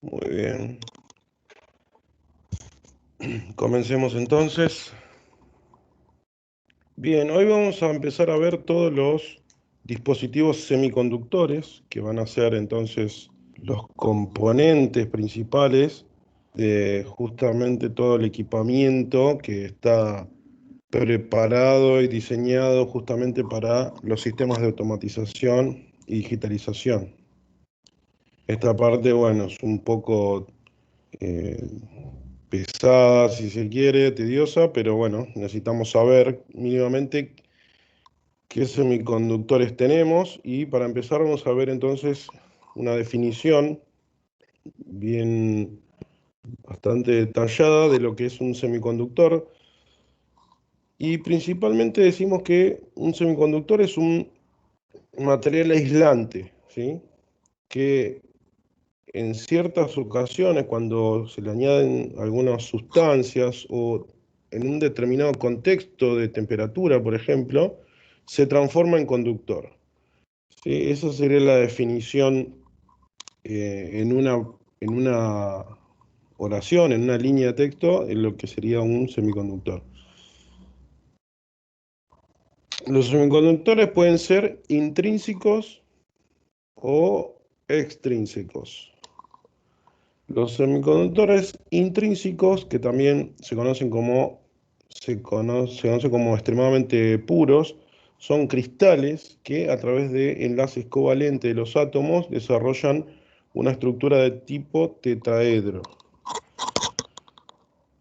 Muy bien. Comencemos entonces. Bien, hoy vamos a empezar a ver todos los dispositivos semiconductores que van a ser entonces los componentes principales de justamente todo el equipamiento que está preparado y diseñado justamente para los sistemas de automatización y digitalización. Esta parte, bueno, es un poco eh, pesada, si se quiere, tediosa, pero bueno, necesitamos saber mínimamente qué semiconductores tenemos y para empezar vamos a ver entonces una definición bien bastante detallada de lo que es un semiconductor y principalmente decimos que un semiconductor es un material aislante, ¿sí? Que en ciertas ocasiones, cuando se le añaden algunas sustancias o en un determinado contexto de temperatura, por ejemplo, se transforma en conductor. ¿Sí? Esa sería la definición en una oración, en una línea de texto, en lo que sería un semiconductor. Los semiconductores pueden ser intrínsecos o extrínsecos. Los semiconductores intrínsecos, que también se conocen como extremadamente puros, son cristales que a través de enlaces covalentes de los átomos desarrollan una estructura de tipo tetraedro.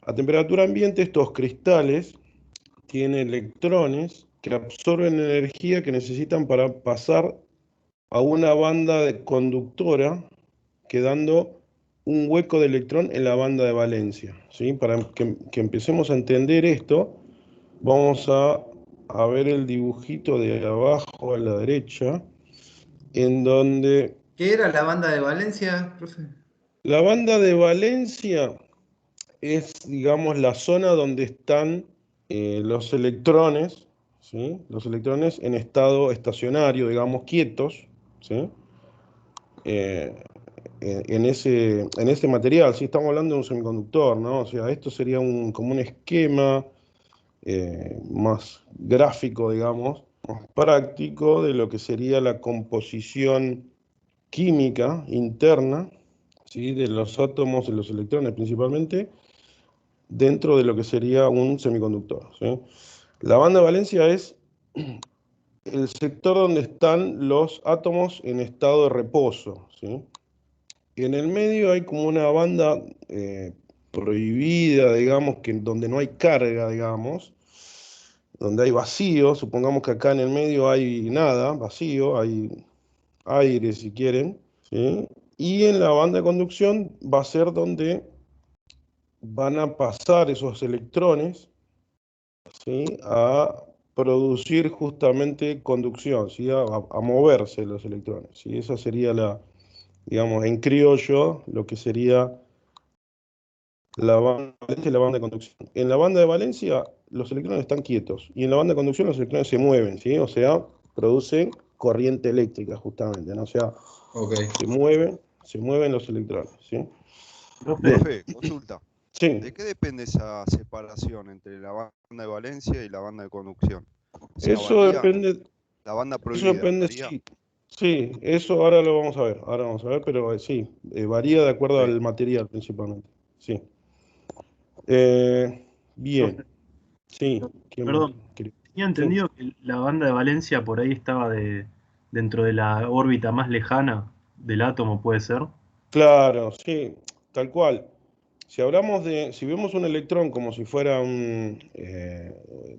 A temperatura ambiente, estos cristales tienen electrones que absorben energía que necesitan para pasar a una banda conductora, quedando un hueco de electrón en la banda de valencia, ¿sí? Para que empecemos a entender esto, vamos a ver el dibujito de abajo a la derecha, en donde ¿Qué era la banda de Valencia, profe? la banda de valencia es, digamos, la zona donde están los electrones, ¿sí? Los electrones en estado estacionario, digamos, quietos, ¿sí? Eh, en ese material, si estamos hablando de un semiconductor, ¿no? O sea, esto sería como un esquema más gráfico, digamos, más práctico de lo que sería la composición química interna, ¿sí? De los átomos y los electrones principalmente, dentro de lo que sería un semiconductor, ¿sí? La banda de valencia es el sector donde están los átomos en estado de reposo, ¿sí? Y en el medio hay como una banda prohibida, digamos, donde no hay carga, digamos, donde hay vacío. Supongamos que acá en el medio hay nada, vacío, hay aire si quieren, ¿sí? Y en la banda de conducción va a ser donde van a pasar esos electrones, ¿sí? A producir justamente conducción, ¿sí? A moverse los electrones, ¿sí? Esa sería digamos, en criollo, lo que sería la banda de Valencia y la banda de conducción. En la banda de Valencia los electrones están quietos y en la banda de conducción los electrones se mueven, ¿sí? O sea, producen corriente eléctrica justamente, ¿no? O sea, Ok. se mueven los electrones, ¿sí? Bien, Profe, consulta. sí, ¿De qué depende esa separación entre la banda de Valencia y la banda de conducción? O sea, eso varía depende, la banda eso prohibida, depende, varía. sí, sí, eso ahora vamos a ver, pero sí, varía de acuerdo Ok. al material principalmente, sí. Eh, Profe, bien, sí, ¿quién perdón, quiere? tenía Sí. entendido que la banda de Valencia por ahí estaba dentro de la órbita más lejana del átomo, ¿puede ser? Claro, sí, tal cual. Si vemos un electrón como si fuera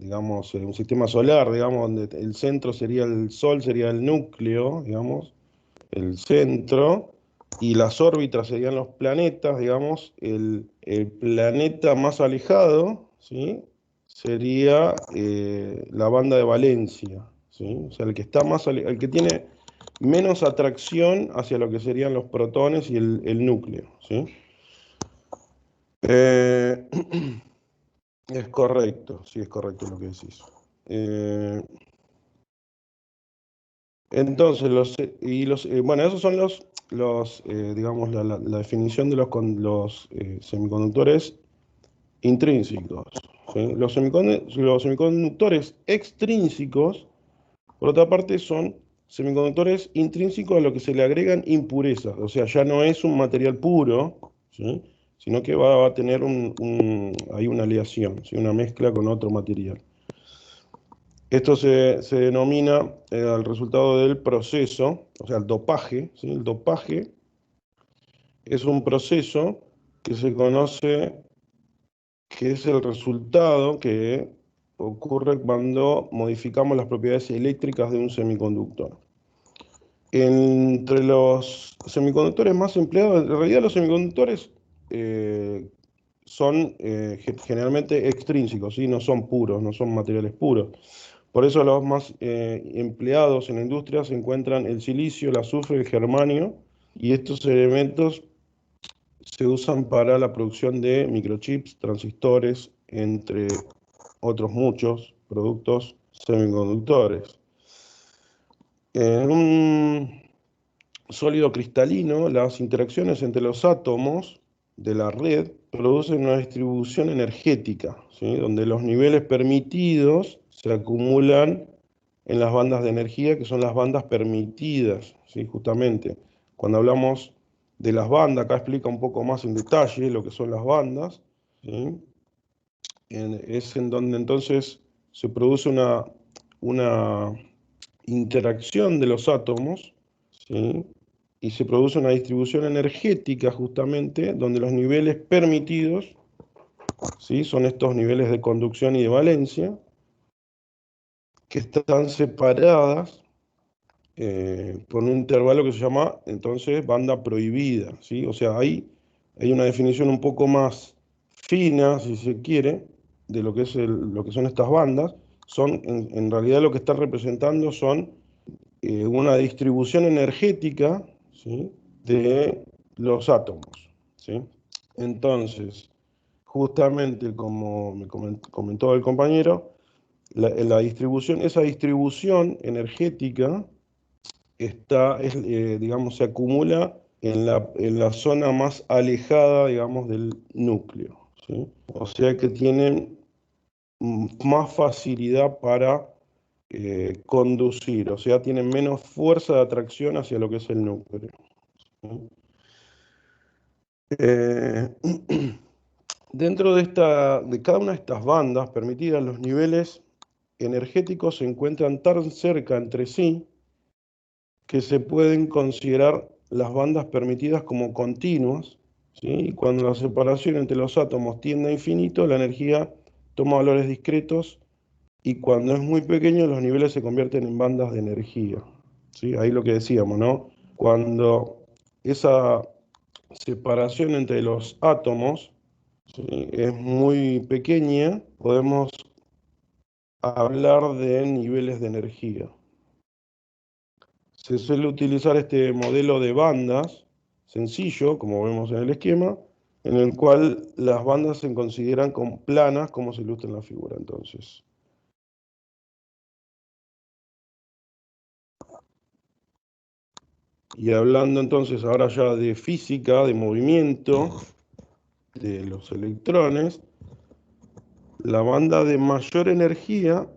digamos, un sistema solar, digamos, donde el centro sería el Sol, sería el núcleo, digamos, el centro, y las órbitas serían los planetas, digamos, el planeta más alejado, ¿sí? Sería la banda de Valencia, ¿sí? O sea, el que está el que tiene menos atracción hacia lo que serían los protones y el núcleo, ¿sí? Eh, es correcto, sí, es correcto lo que decís. Eh, Entonces, bueno, esos son digamos, la definición de los semiconductores intrínsecos. ¿Sí? Los semiconductores extrínsecos, por otra parte, son semiconductores intrínsecos a lo que se le agregan impurezas. O sea, ya no es un material puro, ¿sí? Sino que va a tener hay una aleación, ¿sí? Una mezcla con otro material. Esto se denomina el resultado del proceso, o sea, el dopaje, ¿sí? El dopaje es un proceso que se conoce que es el resultado que ocurre cuando modificamos las propiedades eléctricas de un semiconductor. Entre los semiconductores más empleados, en realidad los semiconductores son generalmente extrínsecos, ¿sí? No son puros, no son materiales puros. Por eso los más empleados en la industria se encuentran el silicio, el azufre, el germanio, y estos elementos se usan para la producción de microchips, transistores, entre otros muchos productos semiconductores. En un sólido cristalino, las interacciones entre los átomos de la red producen una distribución energética, ¿sí? Donde los niveles permitidos se acumulan en las bandas de energía, que son las bandas permitidas, ¿sí? Justamente, cuando hablamos de las bandas, acá explica un poco más en detalle lo que son las bandas, ¿sí? Es en donde entonces se produce una interacción de los átomos, ¿sí? Y se produce una distribución energética justamente donde los niveles permitidos, ¿sí? Son estos niveles de conducción y de valencia, que están separadas por un intervalo que se llama entonces banda prohibida, ¿sí? O sea, hay una definición un poco más fina, si se quiere, de lo que lo que son estas bandas. En realidad lo que están representando son una distribución energética, ¿sí? De los átomos, ¿sí? Entonces, justamente como me comentó el compañero, esa distribución energética digamos, se acumula en la zona más alejada, digamos, del núcleo, ¿sí? O sea que tienen más facilidad para conducir, o sea, tienen menos fuerza de atracción hacia lo que es el núcleo, ¿sí? Eh, Dentro de cada una de estas bandas permitidas, los niveles energéticos se encuentran tan cerca entre sí que se pueden considerar las bandas permitidas como continuas, ¿sí? Y cuando la separación entre los átomos tiende a infinito, la energía toma valores discretos y cuando es muy pequeño, los niveles se convierten en bandas de energía, ¿sí? Ahí lo que decíamos, ¿no? Cuando esa separación entre los átomos, ¿sí? Es muy pequeña, podemos hablar de niveles de energía. Se suele utilizar este modelo de bandas sencillo, como vemos en el esquema, en el cual las bandas se consideran como planas, como se ilustra en la figura entonces. Y hablando entonces ahora ya de física, de movimiento de los electrones, la banda de mayor energía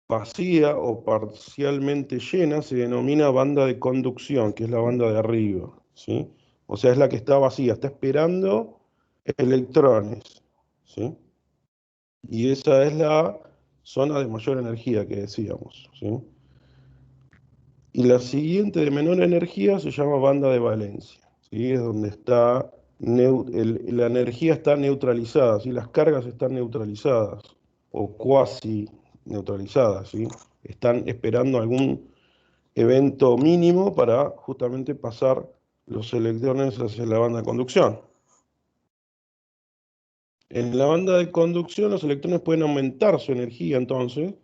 vacía o parcialmente llena se denomina banda de conducción, que es la banda de arriba, ¿sí? O sea, es la que está vacía, está esperando electrones, ¿sí? Y esa es la zona de mayor energía que decíamos, ¿sí? Y la siguiente de menor energía se llama banda de valencia, ¿sí? Es donde la energía está neutralizada, ¿sí? Las cargas están neutralizadas o cuasi neutralizadas, ¿sí? Están esperando algún evento mínimo para justamente pasar los electrones hacia la banda de conducción. En la banda de conducción los electrones pueden aumentar su energía entonces,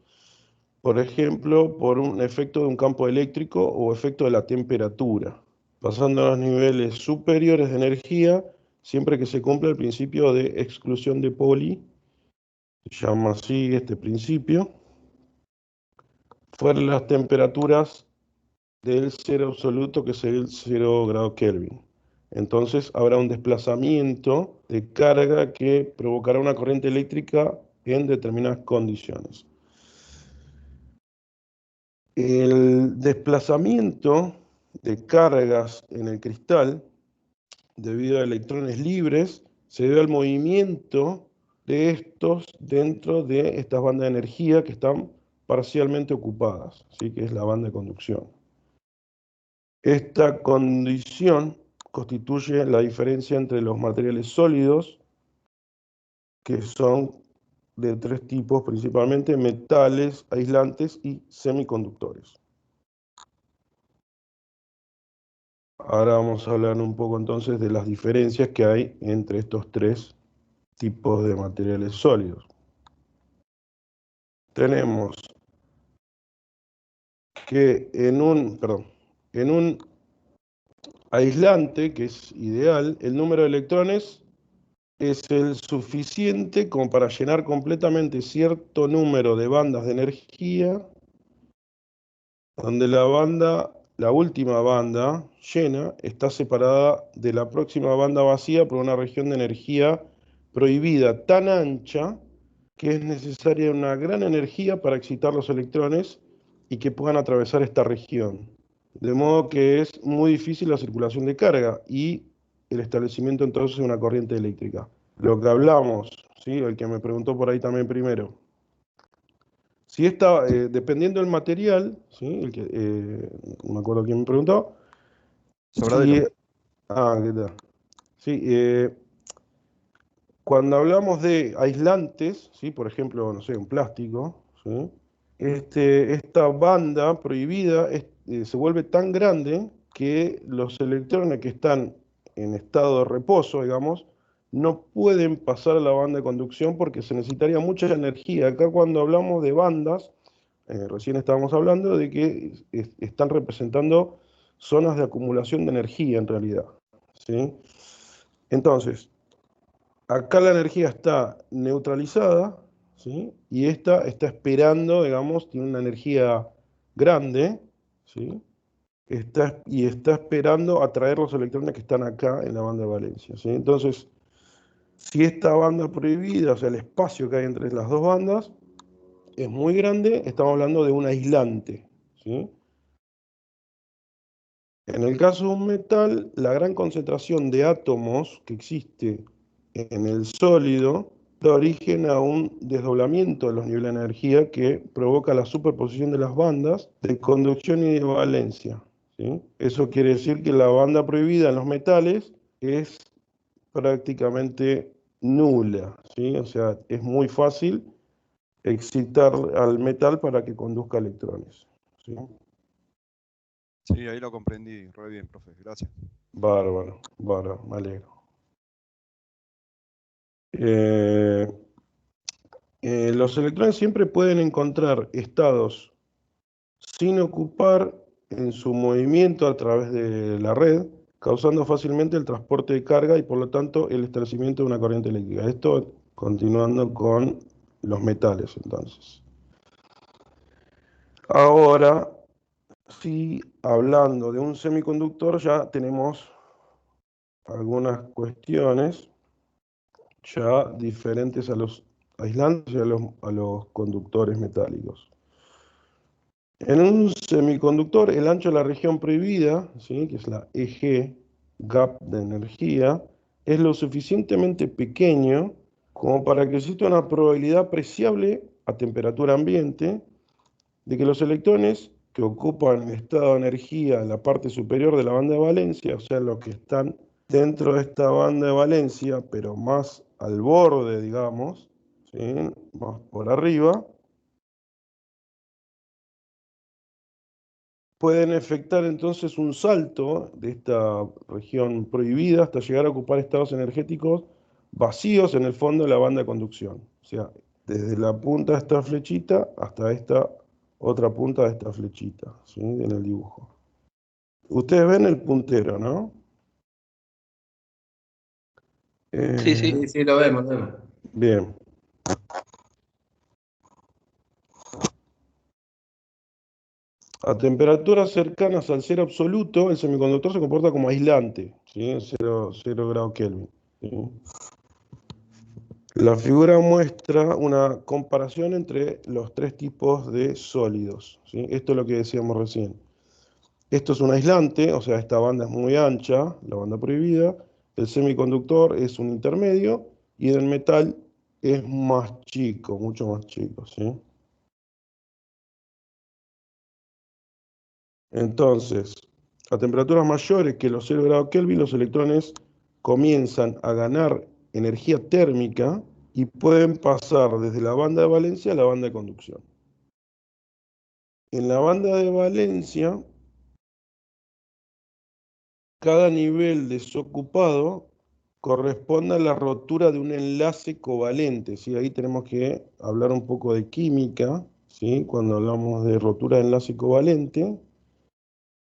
por ejemplo, por un efecto de un campo eléctrico o efecto de la temperatura, pasando a los niveles superiores de energía siempre que se cumpla el principio de exclusión de Pauli, se llama así este principio, fueran las temperaturas del cero absoluto, que es el 0 grado Kelvin. Entonces habrá un desplazamiento de carga que provocará una corriente eléctrica en determinadas condiciones. El desplazamiento de cargas en el cristal, debido a electrones libres, se debe al movimiento de estos dentro de estas bandas de energía que están parcialmente ocupadas, ¿sí? Que es la banda de conducción. Esta condición constituye la diferencia entre los materiales sólidos, que son de tres tipos principalmente: metales, aislantes y semiconductores. Ahora vamos a hablar un poco entonces de las diferencias que hay entre estos tres tipos de materiales sólidos. Tenemos que en un aislante, que es ideal, el número de electrones es el suficiente como para llenar completamente cierto número de bandas de energía, donde la última banda llena está separada de la próxima banda vacía por una región de energía prohibida tan ancha que es necesaria una gran energía para excitar los electrones y que puedan atravesar esta región. De modo que es muy difícil la circulación de carga y el establecimiento entonces de una corriente eléctrica. Lo que hablamos, ¿sí? El que me preguntó por ahí también primero. Si está, dependiendo del material, ¿sí? No me acuerdo quién me preguntó. Sobradelo. Si, ¿qué tal? Sí, cuando hablamos de aislantes, ¿sí? Por ejemplo, no sé, un plástico, ¿sí? Esta banda prohibida se vuelve tan grande que los electrones que están en estado de reposo, digamos, no pueden pasar a la banda de conducción porque se necesitaría mucha energía. Acá cuando hablamos de bandas, recién estábamos hablando de que están representando zonas de acumulación de energía en realidad, ¿sí? Entonces, acá la energía está neutralizada, ¿sí? Y esta está esperando, digamos, tiene una energía grande, ¿sí? Y está esperando atraer los electrones que están acá en la banda de valencia, ¿sí? Entonces, si esta banda prohibida, o sea, el espacio que hay entre las dos bandas, es muy grande, estamos hablando de un aislante, ¿sí? En el caso de un metal, la gran concentración de átomos que existe en el sólido da origen a un desdoblamiento de los niveles de energía que provoca la superposición de las bandas de conducción y de valencia, ¿sí? Eso quiere decir que la banda prohibida en los metales es prácticamente nula, ¿sí? O sea, es muy fácil excitar al metal para que conduzca electrones, ¿sí? Sí, ahí lo comprendí re bien, profe. Gracias. Bárbaro, bárbaro, me alegro. Eh, los electrones siempre pueden encontrar estados sin ocupar en su movimiento a través de la red, causando fácilmente el transporte de carga y por lo tanto el establecimiento de una corriente eléctrica. Esto continuando con los metales entonces. Ahora, sí, hablando de un semiconductor, ya tenemos algunas cuestiones ya diferentes a los aislantes y a los conductores metálicos. En un semiconductor, el ancho de la región prohibida, ¿sí? Que es la EG, gap de energía, es lo suficientemente pequeño como para que exista una probabilidad apreciable a temperatura ambiente de que los electrones que ocupan el estado de energía en la parte superior de la banda de valencia, o sea, los que están dentro de esta banda de valencia, pero más al borde, digamos, ¿sí? Más por arriba, pueden efectuar entonces un salto de esta región prohibida hasta llegar a ocupar estados energéticos vacíos en el fondo de la banda de conducción. O sea, desde la punta de esta flechita hasta esta otra punta de esta flechita, ¿sí? En el dibujo. Ustedes ven el puntero, ¿no? Sí, sí. Sí, sí, lo vemos, lo vemos. Bien. A temperaturas cercanas al cero absoluto, el semiconductor se comporta como aislante, ¿sí? 0 grados Kelvin, ¿sí? La figura muestra una comparación entre los tres tipos de sólidos, ¿sí? Esto es lo que decíamos recién. Esto es un aislante, o sea, esta banda es muy ancha, la banda prohibida. El semiconductor es un intermedio y el metal es más chico, mucho más chico, ¿sí? Entonces, a temperaturas mayores que los 0 grados Kelvin, los electrones comienzan a ganar energía térmica y pueden pasar desde la banda de valencia a la banda de conducción. En la banda de valencia, cada nivel desocupado corresponde a la rotura de un enlace covalente, ¿sí? Ahí tenemos que hablar un poco de química, ¿sí? Cuando hablamos de rotura de enlace covalente.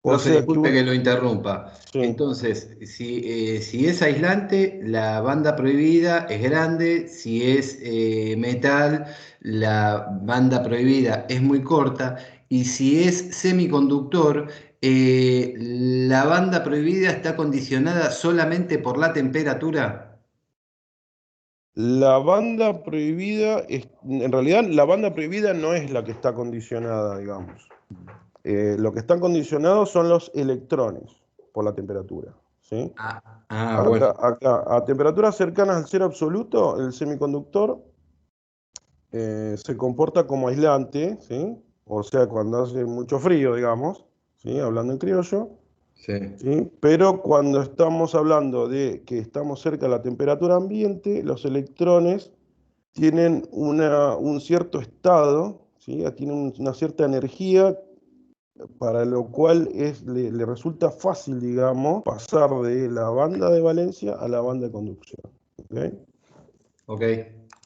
O Profe, sea que disculpe que lo interrumpa. sí. Entonces, si es aislante, la banda prohibida es grande. Si es metal, la banda prohibida es muy corta. Y si es semiconductor, la banda prohibida está condicionada solamente por la temperatura. La banda prohibida, en realidad la banda prohibida no es la que está condicionada, digamos. Lo que están condicionados son los electrones por la temperatura, ¿sí? Bueno. A temperaturas cercanas al cero absoluto, el semiconductor se comporta como aislante, ¿sí? O sea, cuando hace mucho frío, digamos, ¿sí? Hablando en criollo, Sí. ¿sí? Pero cuando estamos hablando de que estamos cerca de la temperatura ambiente, los electrones tienen un cierto estado, ¿sí? Tienen una cierta energía, para lo cual le resulta fácil, digamos, pasar de la banda de valencia a la banda de conducción, ¿ok? Ok.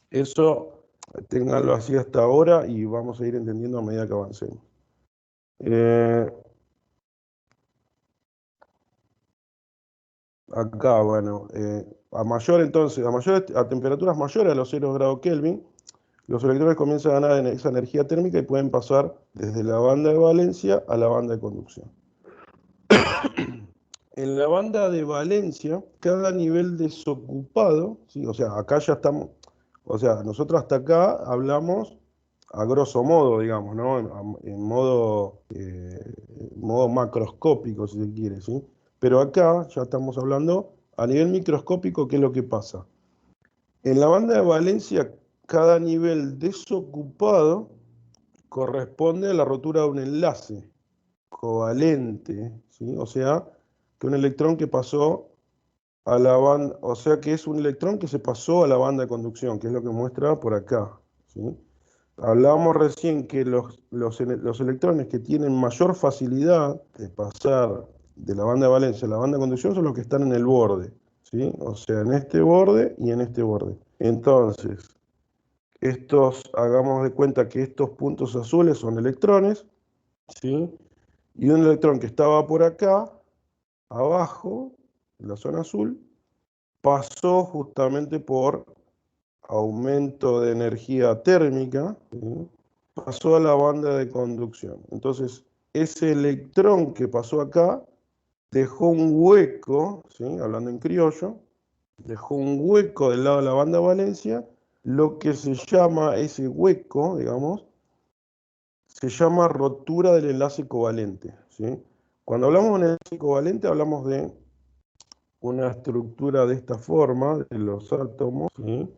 Eso, ténganlo así hasta ahora y vamos a ir entendiendo a medida que avancemos. Acá, bueno, a temperaturas mayores a los 0 grados Kelvin, los electrones comienzan a ganar esa energía térmica y pueden pasar desde la banda de valencia a la banda de conducción. En la banda de valencia, cada nivel desocupado, ¿sí? O sea, acá ya estamos, o sea, nosotros hasta acá hablamos a grosso modo, digamos, ¿no? En modo macroscópico, si se quiere, ¿sí? Pero acá ya estamos hablando a nivel microscópico, ¿qué es lo que pasa? En la banda de valencia, cada nivel desocupado corresponde a la rotura de un enlace covalente, ¿sí? O sea, que un electrón que pasó a la banda, o sea que es un electrón que se pasó a la banda de conducción, que es lo que muestra por acá, ¿sí? Hablábamos recién que los electrones que tienen mayor facilidad de pasar de la banda de valencia a la banda de conducción son los que están en el borde, ¿sí? O sea, en este borde y en este borde. Entonces, hagamos de cuenta que estos puntos azules son electrones, ¿sí? Y un electrón que estaba por acá, abajo, en la zona azul, pasó justamente por aumento de energía térmica, ¿sí? Pasó a la banda de conducción. Entonces, ese electrón que pasó acá dejó un hueco, ¿sí? Hablando en criollo, dejó un hueco del lado de la banda de valencia, lo que se llama ese hueco, digamos, se llama rotura del enlace covalente, ¿sí? Cuando hablamos de un enlace covalente hablamos de una estructura de esta forma, de los átomos, ¿sí?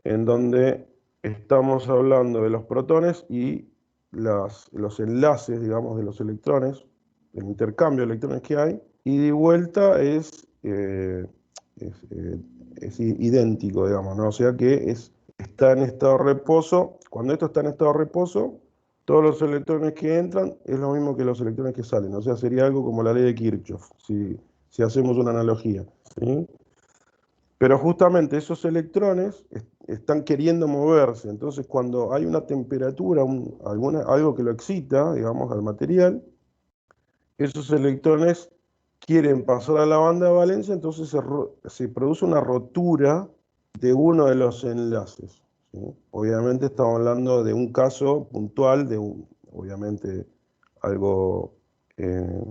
En donde estamos hablando de los protones y los enlaces, digamos, de los electrones, el intercambio de electrones que hay, y de vuelta es, eh, es idéntico, digamos, ¿no? O sea que está en estado de reposo. Cuando esto está en estado de reposo, todos los electrones que entran es lo mismo que los electrones que salen. O sea, sería algo como la ley de Kirchhoff, si hacemos una analogía, ¿sí? Pero justamente esos electrones están queriendo moverse. Entonces, cuando hay una temperatura, algo que lo excita, digamos, al material, esos electrones quieren pasar a la banda de valencia, entonces se produce una rotura de uno de los enlaces, ¿sí? Obviamente estamos hablando de un caso puntual, obviamente algo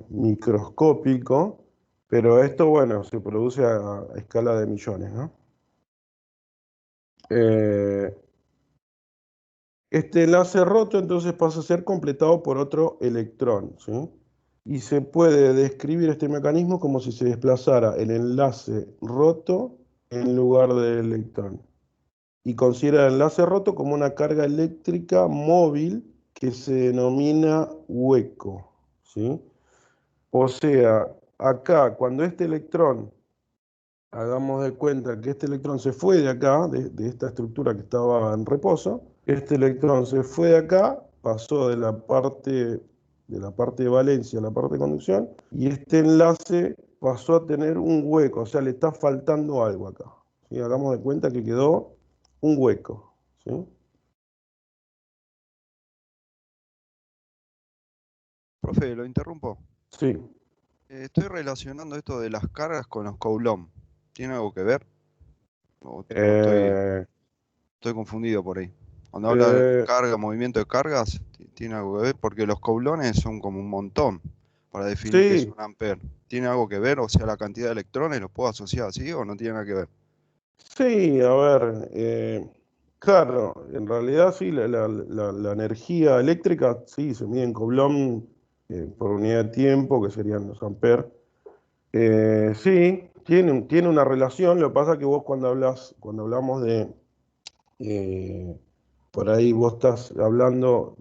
microscópico, pero esto, bueno, se produce a escala de millones, ¿no? Este enlace roto entonces pasa a ser completado por otro electrón, ¿sí? Y se puede describir este mecanismo como si se desplazara el enlace roto en lugar del electrón. Y considera el enlace roto como una carga eléctrica móvil que se denomina hueco, ¿sí? O sea, acá, cuando este electrón, hagamos de cuenta que este electrón se fue de acá, de esta estructura que estaba en reposo, este electrón se fue de acá, pasó de la parte de valencia a la parte de conducción, y este enlace pasó a tener un hueco, o sea, le está faltando algo acá, ¿sí? Hagamos de cuenta que quedó un hueco, ¿sí? Profe, lo interrumpo. Sí. Estoy relacionando esto de las cargas con los Coulomb. ¿Tiene algo que ver? ¿O Eh, estoy confundido por ahí? Cuando habla de eh, carga, movimiento de cargas, ¿tiene algo que ver? Porque los coulones son como un montón para definir qué es sí, un ampere. ¿Tiene algo que ver? O sea, la cantidad de electrones, ¿los puedo asociar así o no tiene nada que ver? sí, a ver, claro, en realidad sí, la energía eléctrica, sí, se mide en Coulomb por unidad de tiempo, que serían los amperes. Sí, tiene una relación, lo que pasa es que vos cuando hablamos de, eh, por ahí vos estás hablando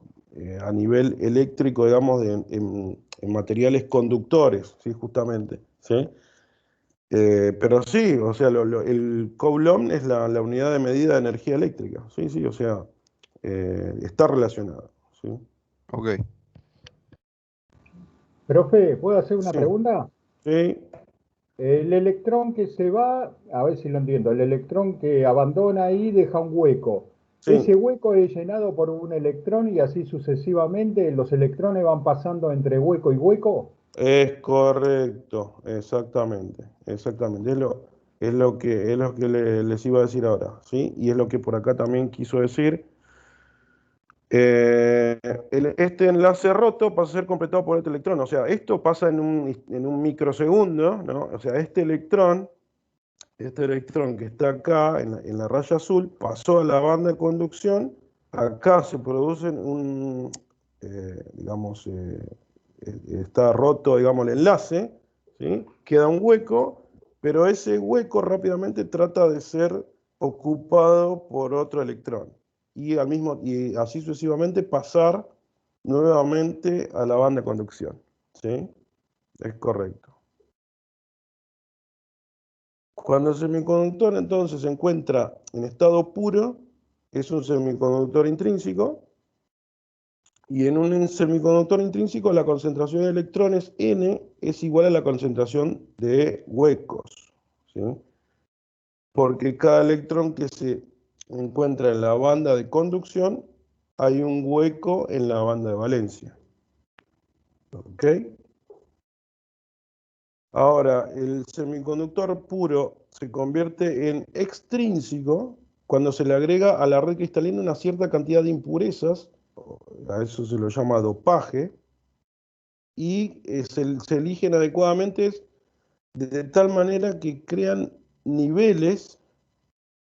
a nivel eléctrico, digamos, en materiales conductores, sí, justamente, ¿sí? Pero sí, o sea, el Coulomb es la unidad de medida de energía eléctrica, sí, sí, o sea, está relacionada, ¿sí? Ok. Profe, ¿puedo hacer una Sí, pregunta? sí, El electrón que se va, a ver si lo entiendo, el electrón que abandona ahí deja un hueco. sí, Ese hueco es llenado por un electrón y así sucesivamente los electrones van pasando entre hueco y hueco. es correcto, exactamente, exactamente, es lo que les iba a decir ahora, ¿sí? Y es lo que por acá también quiso decir. Eh, este enlace roto pasa a ser completado por este electrón, o sea, esto pasa en un microsegundo, ¿no? O sea, este electrón que está acá en la raya azul pasó a la banda de conducción, acá se produce digamos, está roto, digamos, el enlace, ¿sí? Queda un hueco, pero ese hueco rápidamente trata de ser ocupado por otro electrón y así sucesivamente pasar nuevamente a la banda de conducción, ¿sí? Es correcto. Cuando el semiconductor entonces se encuentra en estado puro, es un semiconductor intrínseco, y en un semiconductor intrínseco la concentración de electrones N es igual a la concentración de huecos, ¿sí? Porque cada electrón que se encuentra en la banda de conducción, hay un hueco en la banda de valencia, ¿ok? Ahora, el semiconductor puro se convierte en extrínseco cuando se le agrega a la red cristalina una cierta cantidad de impurezas, a eso se lo llama dopaje, y se eligen adecuadamente de tal manera que crean niveles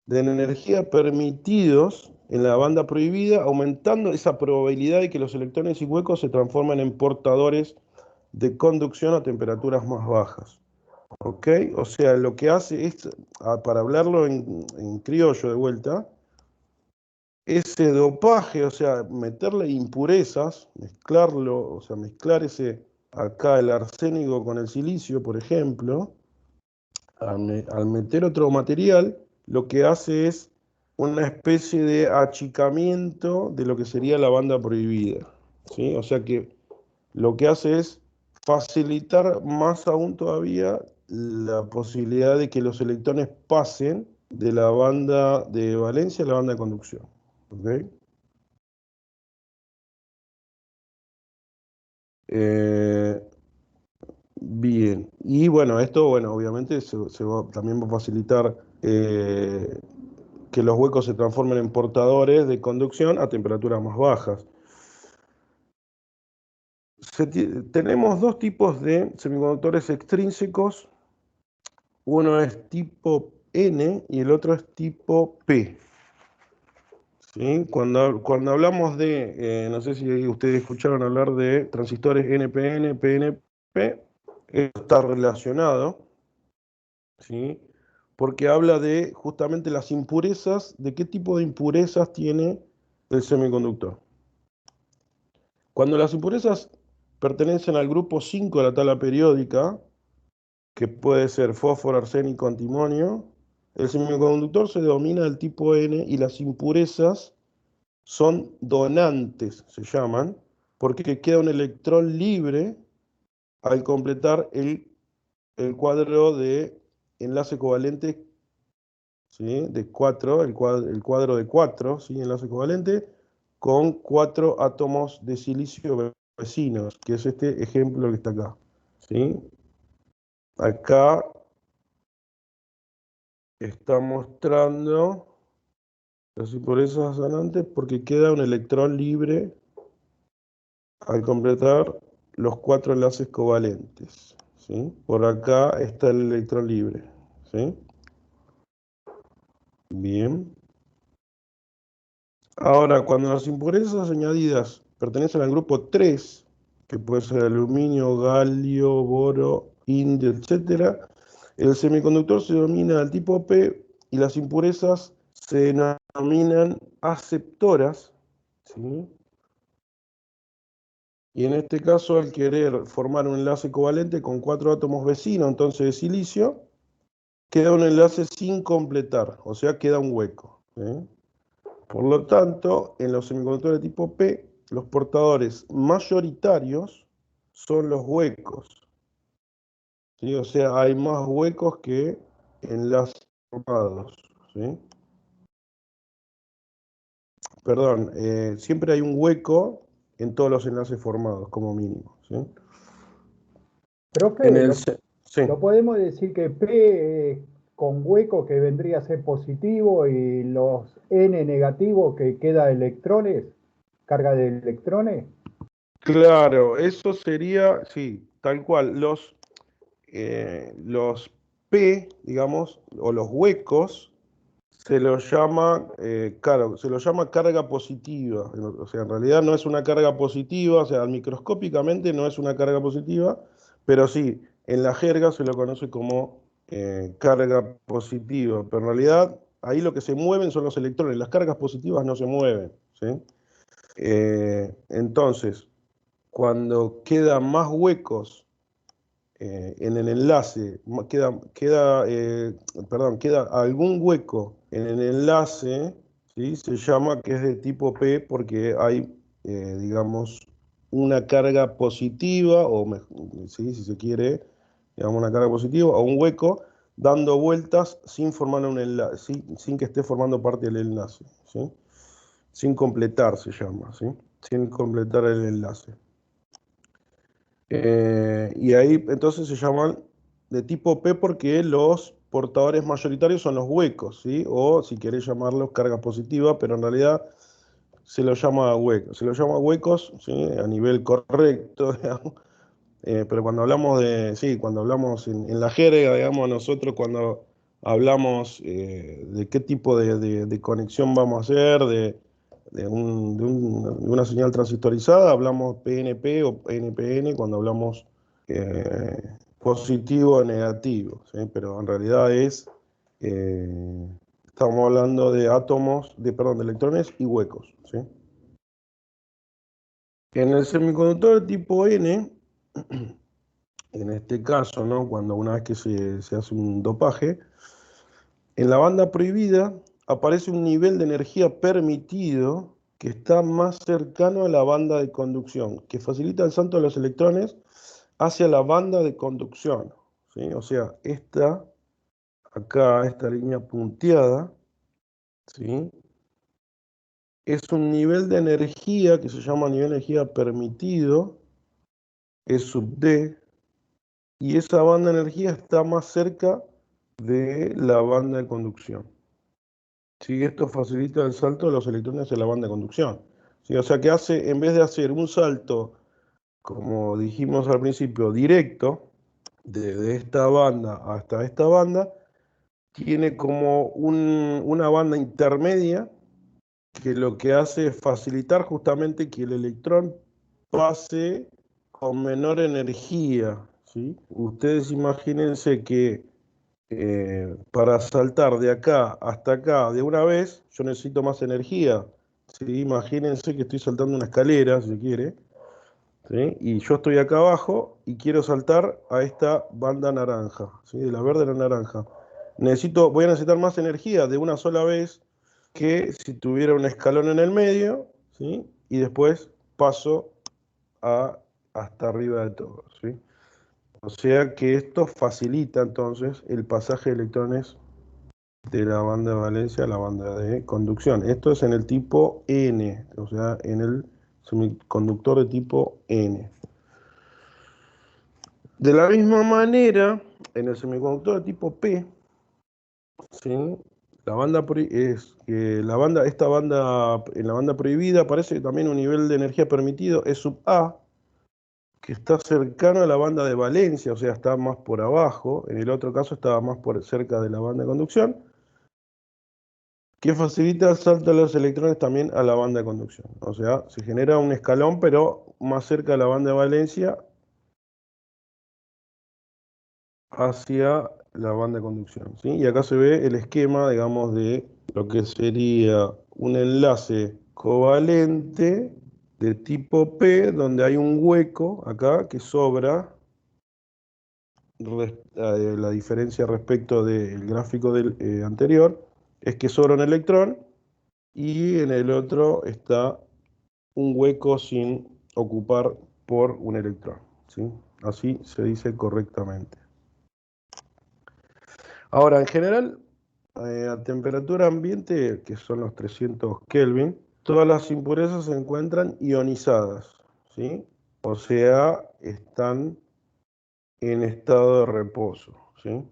de energía permitidos en la banda prohibida, aumentando esa probabilidad de que los electrones y huecos se transformen en portadores de conducción a temperaturas más bajas. ¿Ok? O sea, lo que hace es, para hablarlo en criollo de vuelta, ese dopaje, o sea, meterle impurezas, mezclarlo, o sea, mezclar acá el arsénico con el silicio, por ejemplo, al meter otro material, lo que hace es una especie de achicamiento de lo que sería la banda prohibida, ¿sí? O sea que lo que hace es facilitar más aún todavía la posibilidad de que los electrones pasen de la banda de valencia a la banda de conducción, ¿ok? Eh, Bien, y bueno, esto, bueno, obviamente también va a facilitar que los huecos se transformen en portadores de conducción a temperaturas más bajas. tenemos dos tipos de semiconductores extrínsecos. Uno es tipo N y el otro es tipo P. ¿Sí? Cuando hablamos de, no sé si ustedes escucharon hablar de transistores NPN, PNP, esto está relacionado, ¿sí? Porque habla de justamente las impurezas, de qué tipo de impurezas tiene el semiconductor. Cuando las impurezas pertenecen al grupo 5 de la tabla periódica, que puede ser fósforo, arsénico, antimonio, el semiconductor se denomina del tipo N y las impurezas son donantes, se llaman, porque queda un electrón libre al completar el cuadro de enlace covalente, ¿sí? De 4, el cuadro de 4, ¿sí? Enlace covalente, con 4 átomos de silicio vecinos, que es este ejemplo que está acá, ¿sí? Acá está mostrando las impurezas donantes porque queda un electrón libre al completar los 4 enlaces covalentes, ¿sí? Por acá está el electrón libre, ¿sí? Bien. Ahora, cuando las impurezas añadidas pertenecen al grupo 3, que puede ser aluminio, galio, boro, indio, etc., el semiconductor se denomina al tipo P y las impurezas se denominan aceptoras, ¿sí? Y en este caso, al querer formar un enlace covalente con 4 átomos vecinos, entonces de silicio, queda un enlace sin completar, o sea, queda un hueco, ¿sí? Por lo tanto, en los semiconductores de tipo P, los portadores mayoritarios son los huecos, ¿sí? O sea, hay más huecos que enlaces formados, ¿sí? Perdón, siempre hay un hueco en todos los enlaces formados, como mínimo, ¿sí? Profe, En el, sí. ¿lo podemos decir que P con hueco que vendría a ser positivo y los N negativos que queda electrones, carga de electrones? Claro, eso sería, sí, tal cual. Los P, digamos, o los huecos, se los llama, claro, se los llama carga positiva. O sea, en realidad no es una carga positiva, o sea, microscópicamente no es una carga positiva, pero sí, en la jerga se lo conoce como carga positiva. Pero en realidad ahí lo que se mueven son los electrones, las cargas positivas no se mueven, ¿sí? Entonces, cuando quedan más huecos en el enlace, queda algún hueco en el enlace, ¿sí? Se llama que es de tipo P porque hay, digamos, una carga positiva, ¿sí? Si se quiere, digamos, una carga positiva o un hueco dando vueltas sin formar un enlace, sin que esté formando parte del enlace, ¿sí? Sin completar se llama, ¿sí? Sin completar el enlace. Y ahí entonces se llaman de tipo P porque los portadores mayoritarios son los huecos, ¿sí? O si querés llamarlos carga positiva, pero en realidad se los llama huecos. Se los llama huecos, ¿sí? A nivel correcto, digamos. Pero cuando hablamos cuando hablamos en la jerga, digamos, nosotros cuando hablamos de qué tipo de conexión vamos a hacer, de una señal transistorizada, hablamos PNP o NPN cuando hablamos positivo o negativo, ¿sí? Pero en realidad estamos hablando de átomos, de electrones y huecos, ¿sí? En el semiconductor de tipo N, en este caso, ¿no? Cuando una vez que se hace un dopaje, en la banda prohibida aparece un nivel de energía permitido que está más cercano a la banda de conducción, que facilita el salto de los electrones hacia la banda de conducción, ¿sí? O sea, esta línea punteada, ¿sí? Es un nivel de energía que se llama nivel de energía permitido, E sub D, y esa banda de energía está más cerca de la banda de conducción. ¿Sí? Esto facilita el salto de los electrones hacia la banda de conducción. ¿Sí? O sea que en vez de hacer un salto como dijimos al principio, directo, de esta banda hasta esta banda, tiene como una banda intermedia que lo que hace es facilitar justamente que el electrón pase con menor energía, ¿sí? Ustedes imagínense que para saltar de acá hasta acá de una vez, yo necesito más energía, ¿sí? Imagínense que estoy saltando una escalera, si se quiere, ¿sí? Y yo estoy acá abajo y quiero saltar a esta banda naranja, ¿sí? De la verde a la naranja. Voy a necesitar más energía de una sola vez que si tuviera un escalón en el medio, ¿sí? Y después paso hasta arriba de todo, ¿sí? O sea que esto facilita entonces el pasaje de electrones de la banda de valencia a la banda de conducción. Esto es en el tipo N, o sea, en el semiconductor de tipo N. De la misma manera, en el semiconductor de tipo P, ¿sí? La banda en la banda prohibida aparece también un nivel de energía permitido, E sub A, que está cercano a la banda de valencia, o sea, está más por abajo. En el otro caso estaba más cerca de la banda de conducción, que facilita el salto de los electrones también a la banda de conducción. O sea, se genera un escalón, pero más cerca de la banda de valencia hacia la banda de conducción, ¿sí? Y acá se ve el esquema, digamos, de lo que sería un enlace covalente de tipo P, donde hay un hueco acá que sobra. La diferencia respecto del gráfico anterior es que sobra un electrón y en el otro está un hueco sin ocupar por un electrón, ¿sí? Así se dice correctamente. Ahora, en general, a temperatura ambiente, que son los 300 Kelvin, todas las impurezas se encuentran ionizadas, ¿sí? O sea, están en estado de reposo, ¿sí?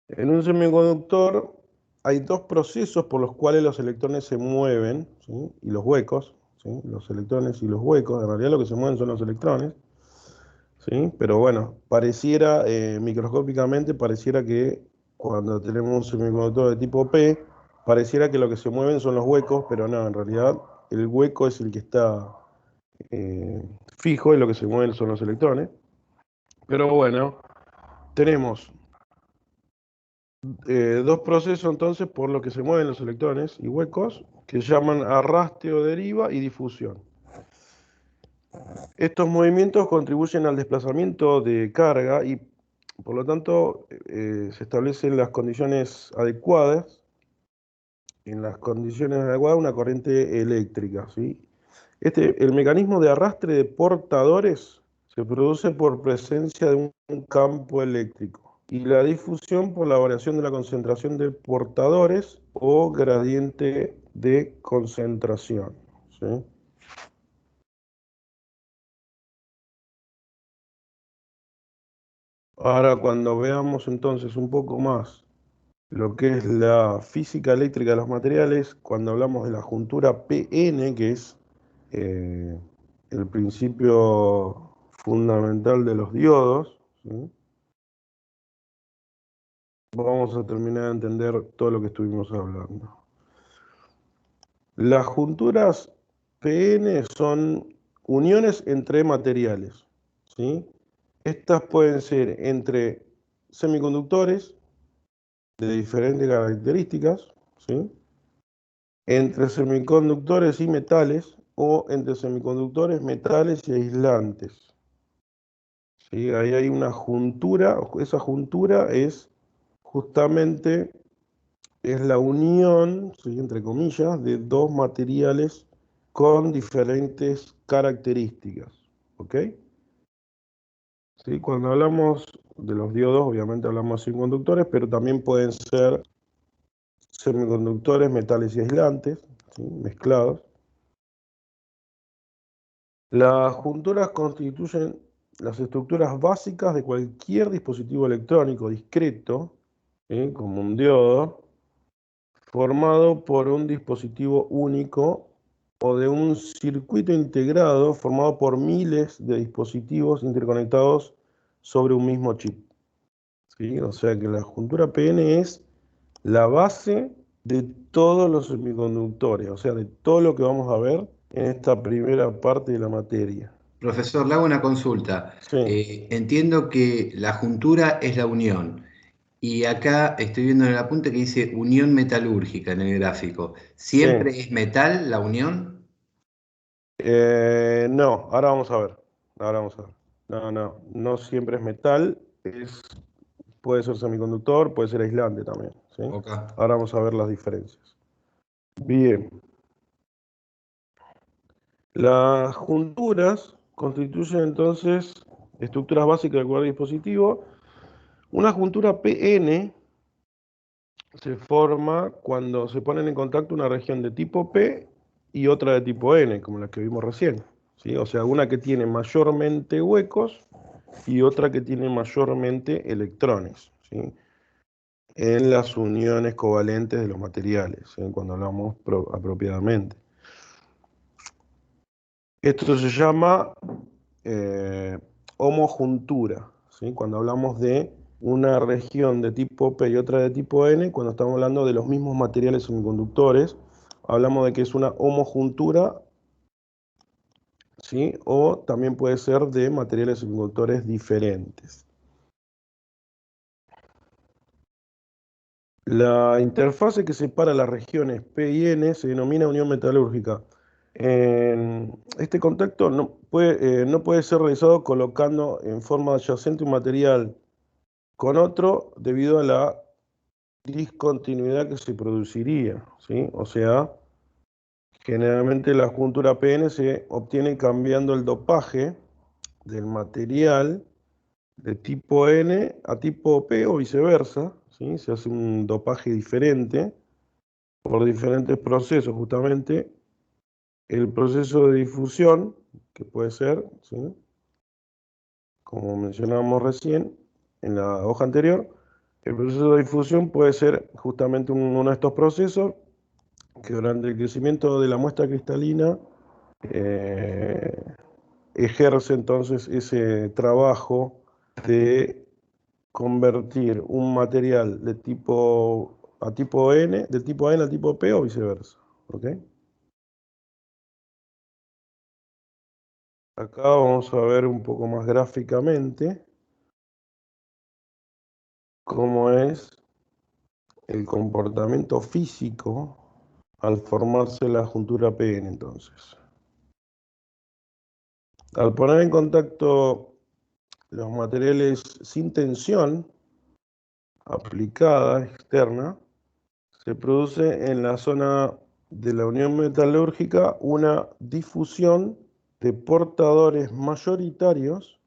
En un semiconductor hay dos procesos por los cuales los electrones se mueven, ¿sí? Y los huecos, ¿sí? Los electrones y los huecos, en realidad lo que se mueven son los electrones, ¿sí? Pero bueno, pareciera, microscópicamente, pareciera que cuando tenemos un semiconductor de tipo P, pareciera que lo que se mueven son los huecos, pero no, en realidad el hueco es el que está fijo y lo que se mueven son los electrones. Pero bueno, tenemos dos procesos entonces por los que se mueven los electrones y huecos, que se llaman arrastre o deriva y difusión. Estos movimientos contribuyen al desplazamiento de carga y por lo tanto se establecen las condiciones adecuadas, una corriente eléctrica, ¿sí? El mecanismo de arrastre de portadores se produce por presencia de un campo eléctrico y la difusión por la variación de la concentración de portadores o gradiente de concentración, ¿sí? Ahora, cuando veamos entonces un poco más lo que es la física eléctrica de los materiales, cuando hablamos de la juntura PN, que es el principio fundamental de los diodos, ¿sí? Vamos a terminar de entender todo lo que estuvimos hablando. Las junturas PN son uniones entre materiales, ¿sí? Estas pueden ser entre semiconductores de diferentes características, ¿sí? Entre semiconductores y metales o entre semiconductores, metales y aislantes, ¿sí? Ahí hay una juntura, esa juntura es justamente la unión, ¿sí? Entre comillas, de dos materiales con diferentes características, ¿ok? ¿Sí? Cuando hablamos de los diodos, obviamente hablamos de semiconductores, pero también pueden ser semiconductores, metales y aislantes, ¿sí? Mezclados. Las junturas constituyen las estructuras básicas de cualquier dispositivo electrónico discreto, ¿sí? Como un diodo, formado por un dispositivo único o de un circuito integrado formado por miles de dispositivos interconectados sobre un mismo chip. ¿Sí? O sea que la juntura PN es la base de todos los semiconductores, o sea, de todo lo que vamos a ver en esta primera parte de la materia. Profesor, le hago una consulta. Sí, Entiendo que la juntura es la unión. Y acá estoy viendo en el apunte que dice unión metalúrgica en el gráfico. sí. ¿Siempre es metal la unión? No, ahora vamos a ver. Ahora vamos a ver. No siempre es metal, puede ser semiconductor, puede ser aislante también, ¿sí? Ok. Ahora vamos a ver las diferencias. Bien. Las junturas constituyen entonces estructuras básicas de cualquier dispositivo. Una juntura PN se forma cuando se ponen en contacto una región de tipo P y otra de tipo N, como la que vimos recién, ¿sí? O sea, una que tiene mayormente huecos y otra que tiene mayormente electrones, ¿sí? En las uniones covalentes de los materiales, ¿sí? Cuando hablamos apropiadamente. Esto se llama homojuntura, ¿sí? Cuando hablamos de una región de tipo P y otra de tipo N, cuando estamos hablando de los mismos materiales semiconductores, hablamos de que es una homojuntura, ¿sí? O también puede ser de materiales semiconductores diferentes. La interfase que separa las regiones P y N se denomina unión metalúrgica. Este contacto no puede ser realizado colocando en forma adyacente un material con otro debido a la discontinuidad que se produciría, ¿sí? O sea, generalmente la juntura PN se obtiene cambiando el dopaje del material de tipo N a tipo P o viceversa, ¿sí? Se hace un dopaje diferente por diferentes procesos, justamente el proceso de difusión, que puede ser, ¿sí? Como mencionábamos recién en la hoja anterior, el proceso de difusión puede ser justamente uno de estos procesos que durante el crecimiento de la muestra cristalina eh, ejerce entonces ese trabajo de convertir un material de tipo a tipo N, de tipo N a tipo P o viceversa. ¿Ok? Acá vamos a ver un poco más gráficamente cómo es el comportamiento físico al formarse la juntura PN entonces. Al poner en contacto los materiales sin tensión aplicada externa, se produce en la zona de la unión metalúrgica una difusión de portadores mayoritarios,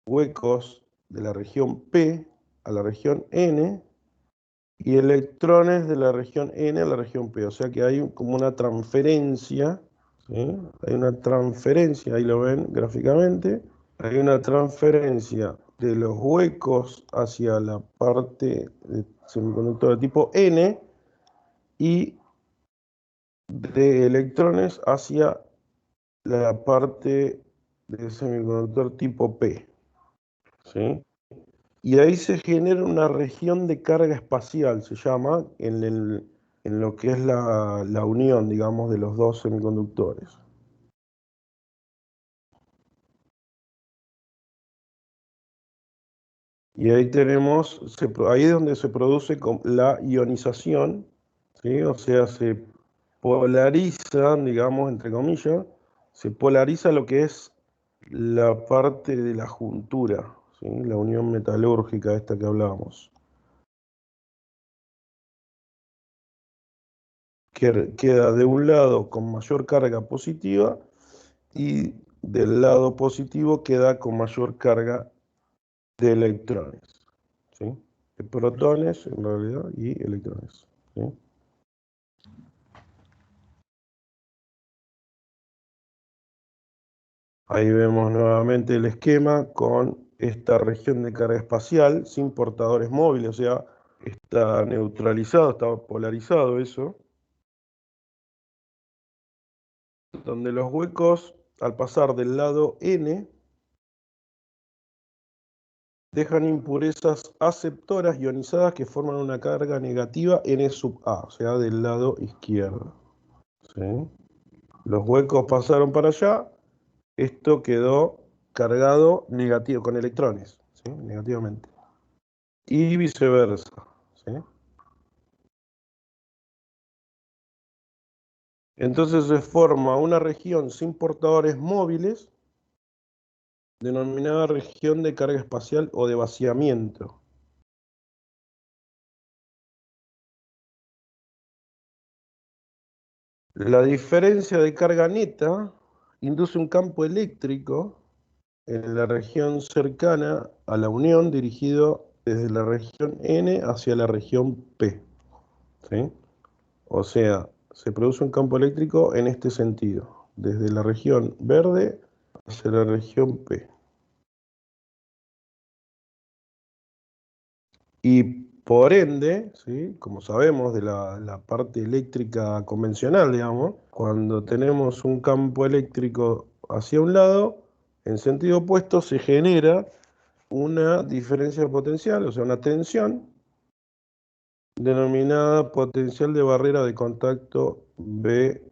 huecos de la región P a la región N, y electrones de la región N a la región P. O sea que hay como una transferencia, ¿sí? Hay una transferencia, ahí lo ven gráficamente, hay una transferencia de los huecos hacia la parte de semiconductor de tipo N y de electrones hacia la parte de semiconductor tipo P, ¿sí? Y ahí se genera una región de carga espacial, se llama, en lo que es la unión, digamos, de los dos semiconductores. Y ahí tenemos, ahí es donde se produce la ionización, ¿sí? O sea, se polariza, digamos, entre comillas, se polariza lo que es la parte de la juntura, ¿sí? La unión metalúrgica esta que hablábamos. Queda de un lado con mayor carga positiva y del lado positivo queda con mayor carga de electrones, ¿sí? De protones en realidad y electrones, ¿sí? Ahí vemos nuevamente el esquema con esta región de carga espacial sin portadores móviles, o sea, está neutralizado, está polarizado eso. donde los huecos, al pasar del lado N, dejan impurezas aceptoras ionizadas que forman una carga negativa N sub A, o sea, del lado izquierdo. ¿Sí? Los huecos pasaron para allá, esto quedó cargado negativo, con electrones, ¿sí? Negativamente. Y viceversa. ¿Sí? Entonces se forma una región sin portadores móviles, denominada región de carga espacial o de vaciamiento. La diferencia de carga neta induce un campo eléctrico en la región cercana a la unión dirigido desde la región N hacia la región P. ¿Sí? O sea, se produce un campo eléctrico en este sentido, desde la región verde hacia la región P. Y por ende, ¿sí? Como sabemos de la parte eléctrica convencional, digamos, cuando tenemos un campo eléctrico hacia un lado, en sentido opuesto se genera una diferencia potencial, o sea, una tensión, denominada potencial de barrera de contacto B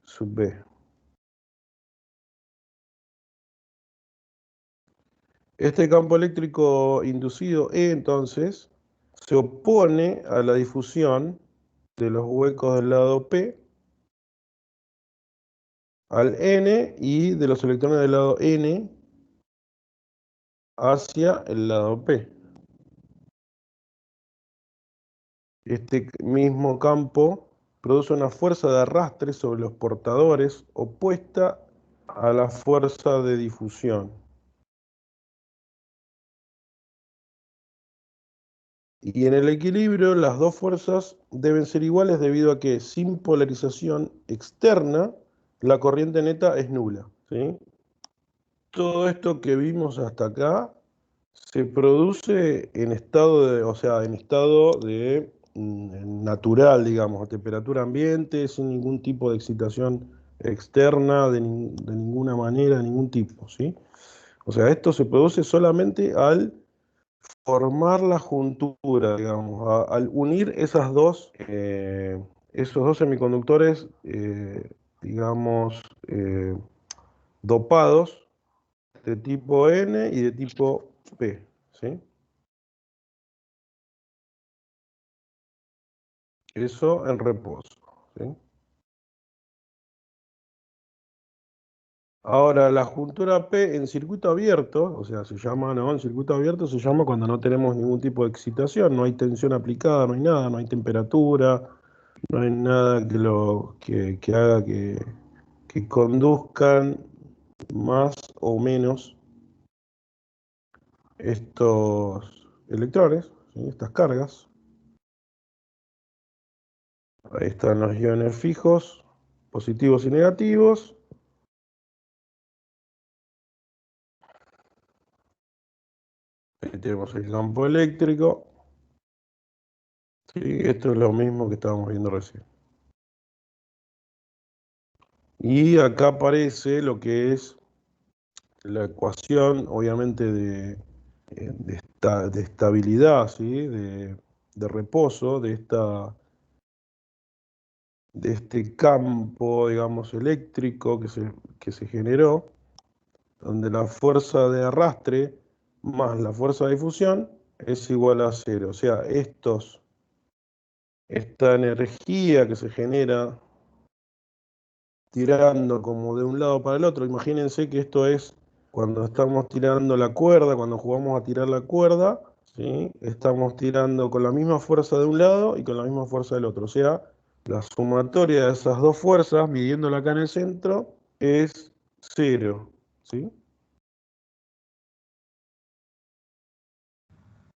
sub B. Este campo eléctrico inducido E, entonces, se opone a la difusión de los huecos del lado P al N y de los electrones del lado N hacia el lado P. Este mismo campo produce una fuerza de arrastre sobre los portadores opuesta a la fuerza de difusión. Y en el equilibrio, las dos fuerzas deben ser iguales debido a que sin polarización externa, la corriente neta es nula. ¿Sí? Todo esto que vimos hasta acá se produce en estado de, o sea, en estado de natural, digamos, a temperatura ambiente, sin ningún tipo de excitación externa, de ninguna manera, de ningún tipo, ¿sí? O sea, esto se produce solamente al formar la juntura, digamos, al unir esos dos semiconductores, digamos, dopados de tipo N y de tipo P, ¿sí? Eso en reposo, ¿sí? Ahora, la juntura P en circuito abierto, o sea, se llama, ¿no? En circuito abierto se llama cuando no tenemos ningún tipo de excitación, no hay tensión aplicada, no hay nada, no hay temperatura, no hay nada que haga que conduzcan más o menos estos electrones, ¿sí? Estas cargas. Ahí están los iones fijos, positivos y negativos. Ahí tenemos el campo eléctrico. Sí, esto es lo mismo que estábamos viendo recién. Y acá aparece lo que es la ecuación, obviamente, de estabilidad, ¿sí? De reposo de este campo, digamos, eléctrico que se generó, donde la fuerza de arrastre más la fuerza de difusión es igual a cero. O sea, esta energía que se genera tirando como de un lado para el otro, imagínense que esto es cuando estamos tirando la cuerda, cuando jugamos a tirar la cuerda, ¿sí? Estamos tirando con la misma fuerza de un lado y con la misma fuerza del otro. O sea, la sumatoria de esas dos fuerzas, midiéndola acá en el centro, es cero, ¿sí?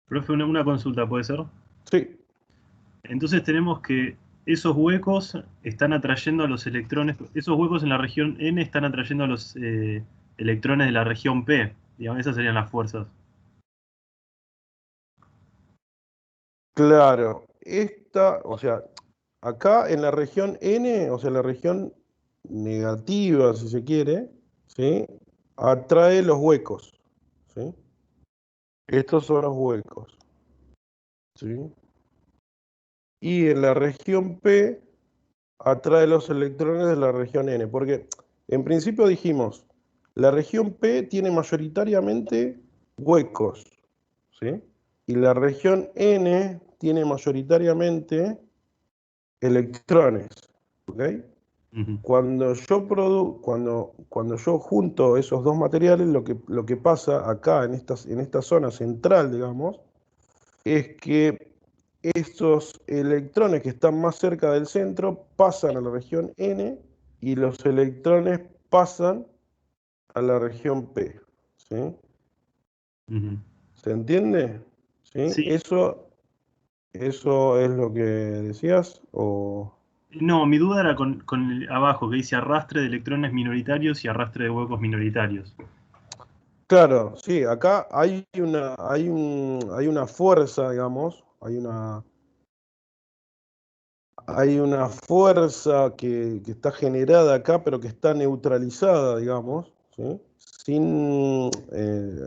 Profe, una consulta, ¿puede ser? Sí, Entonces tenemos que esos huecos están atrayendo a los electrones, esos huecos en la región N están atrayendo a los electrones de la región P. Digamos, esas serían las fuerzas. claro. O sea, acá en la región N, o sea, la región negativa, si se quiere, ¿sí? Atrae los huecos, ¿sí? Estos son los huecos, ¿sí? Y en la región P atrae los electrones de la región N, porque en principio dijimos, la región P tiene mayoritariamente huecos, ¿sí? Y la región N tiene mayoritariamente electrones, ¿ok? Cuando yo junto esos dos materiales, lo que pasa acá en esta zona central, digamos, es que estos electrones que están más cerca del centro pasan a la región N y los electrones pasan a la región P, ¿sí? ¿Se entiende? ¿Sí? Sí. ¿Eso es lo que decías? ¿O? No, mi duda era con el abajo, que dice arrastre de electrones minoritarios y arrastre de huecos minoritarios. Claro, sí, acá hay una fuerza, digamos, hay una fuerza que está generada acá, pero que está neutralizada, digamos, ¿sí?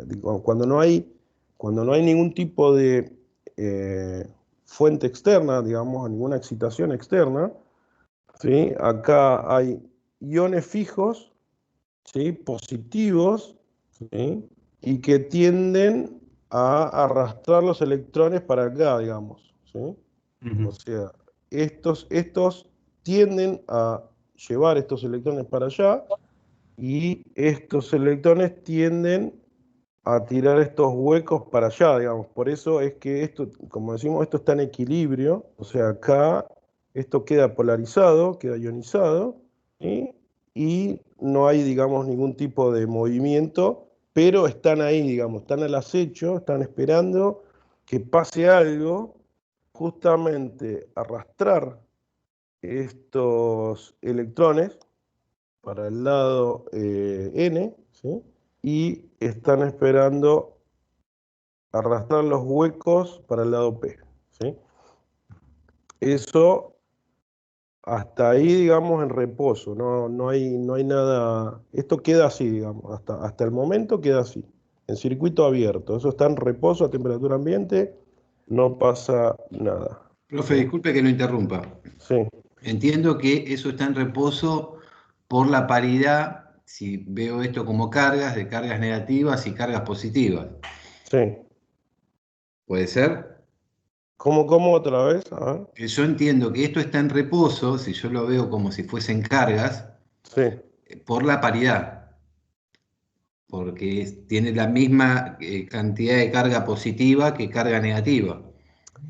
Digo, cuando no hay ningún tipo de fuente externa, digamos, ninguna excitación externa, ¿sí? Acá hay iones fijos, ¿sí? Positivos, ¿sí? Y que tienden a arrastrar los electrones para acá, digamos, ¿sí? O sea, estos tienden a llevar estos electrones para allá y estos electrones tienden a tirar estos huecos para allá, digamos. Por eso es que esto, como decimos, esto está en equilibrio. O sea, acá esto queda polarizado, queda ionizado, ¿sí? Y no hay, digamos, ningún tipo de movimiento, pero están ahí, digamos, están al acecho, están esperando que pase algo, justamente arrastrar estos electrones para el lado N, ¿sí? Y están esperando arrastrar los huecos para el lado P, ¿sí? Eso hasta ahí, digamos, en reposo, no hay nada, esto queda así, digamos, hasta el momento queda así, en circuito abierto, eso está en reposo a temperatura ambiente, no pasa nada. Profe, ¿Sí? disculpe que lo interrumpa. Sí. Entiendo que eso está en reposo por la paridad, si veo esto como cargas, de cargas negativas y cargas positivas. Sí. ¿Puede ser? ¿Cómo otra vez? A ver. Que yo entiendo que esto está en reposo, si yo lo veo como si fuesen cargas, Sí. por la paridad, porque tiene la misma cantidad de carga positiva que carga negativa.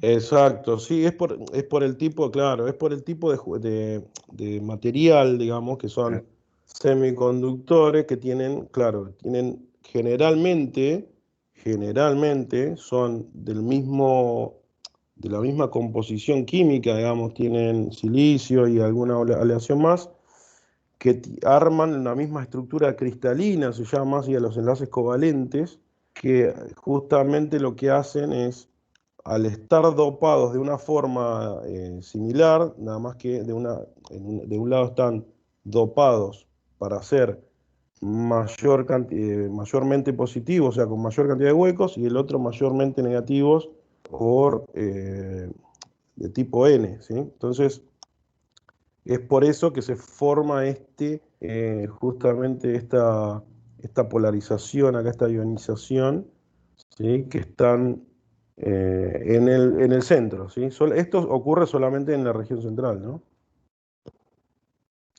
Exacto, sí, es por el tipo, claro, es por el tipo de material, digamos, que son semiconductores que tienen, claro, tienen generalmente son de la misma composición química, digamos, tienen silicio y alguna aleación más, que arman la misma estructura cristalina, se llama así a los enlaces covalentes, que justamente lo que hacen es al estar dopados de una forma similar, nada más que de un lado están dopados para ser mayormente positivos, o sea, con mayor cantidad de huecos, y el otro mayormente negativos de tipo N, ¿sí? Entonces, es por eso que se forma justamente esta polarización, acá esta ionización, ¿sí? Que están en el centro, ¿sí? Esto ocurre solamente en la región central, ¿no?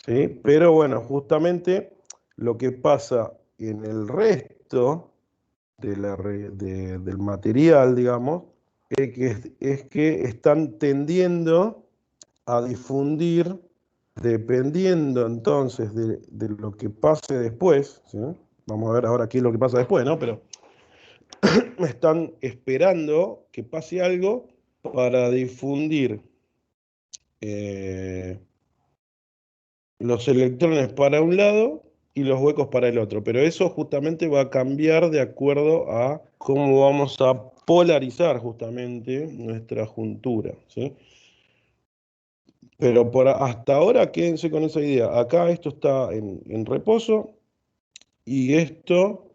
¿Sí? Pero bueno, justamente lo que pasa en el resto del material, digamos, es que están tendiendo a difundir, dependiendo entonces de lo que pase después, ¿sí? Vamos a ver ahora qué es lo que pasa después, ¿no? Pero están esperando que pase algo para difundir eh, los electrones para un lado y los huecos para el otro. Pero eso justamente va a cambiar de acuerdo a cómo vamos a polarizar justamente nuestra juntura, ¿sí? Pero hasta ahora quédense con esa idea. Acá esto está en reposo y esto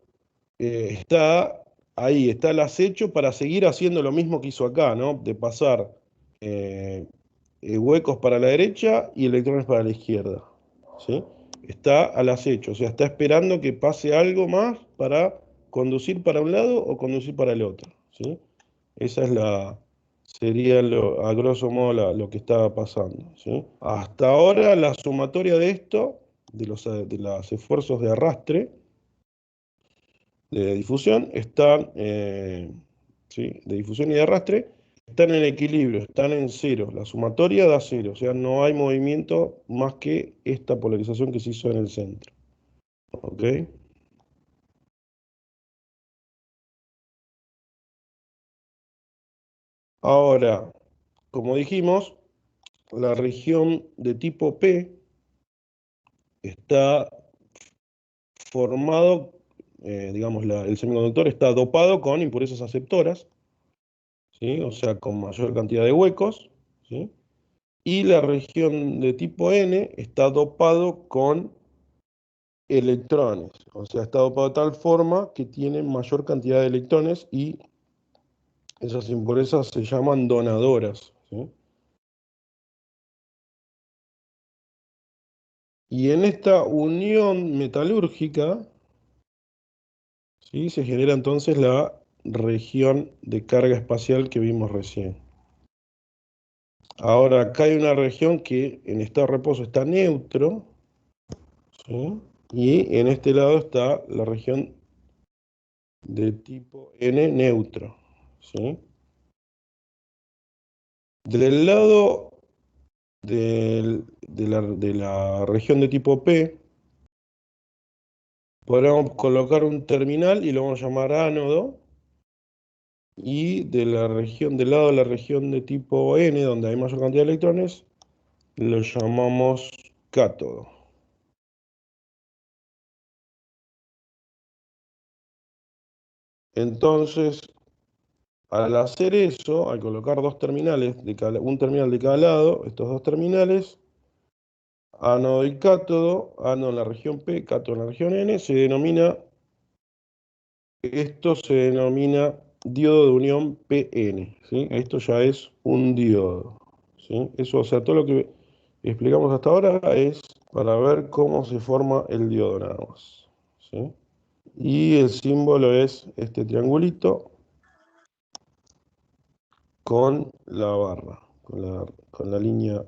está ahí, está al acecho para seguir haciendo lo mismo que hizo acá, ¿no? De pasar eh, huecos para la derecha y electrones para la izquierda, ¿sí? Está al acecho, o sea, está esperando que pase algo más para conducir para un lado o conducir para el otro, ¿sí? Esa es sería a grosso modo lo que estaba pasando, ¿sí? Hasta ahora la sumatoria de esto, de los esfuerzos de arrastre, de difusión, ¿sí? De difusión y de arrastre, están en equilibrio, están en cero. La sumatoria da cero, o sea, no hay movimiento más que esta polarización que se hizo en el centro. ¿Ok? Ahora, como dijimos, la región de tipo P está formado, digamos, el semiconductor está dopado con impurezas aceptoras, ¿sí? O sea, con mayor cantidad de huecos, ¿sí? Y la región de tipo N está dopado con electrones, o sea, está dopado de tal forma que tiene mayor cantidad de electrones y esas impurezas se llaman donadoras, ¿sí? Y en esta unión metalúrgica, ¿sí? Se genera entonces la región de carga espacial que vimos recién. Ahora, acá hay una región que en estado de reposo está neutro, ¿sí? Y en este lado está la región de tipo N neutro, ¿sí? Del lado de la región de tipo P, podríamos colocar un terminal y lo vamos a llamar ánodo, y del lado de la región de tipo N, donde hay mayor cantidad de electrones, lo llamamos cátodo. Entonces, al hacer eso, al colocar dos terminales, un terminal de cada lado, estos dos terminales, ánodo y cátodo, ánodo en la región P, cátodo en la región N, esto se denomina diodo de unión PN, ¿sí? Esto ya es un diodo, ¿sí? Eso, o sea, todo lo que explicamos hasta ahora es para ver cómo se forma el diodo nada más, ¿sí? Y el símbolo es este triangulito con la barra, con la línea.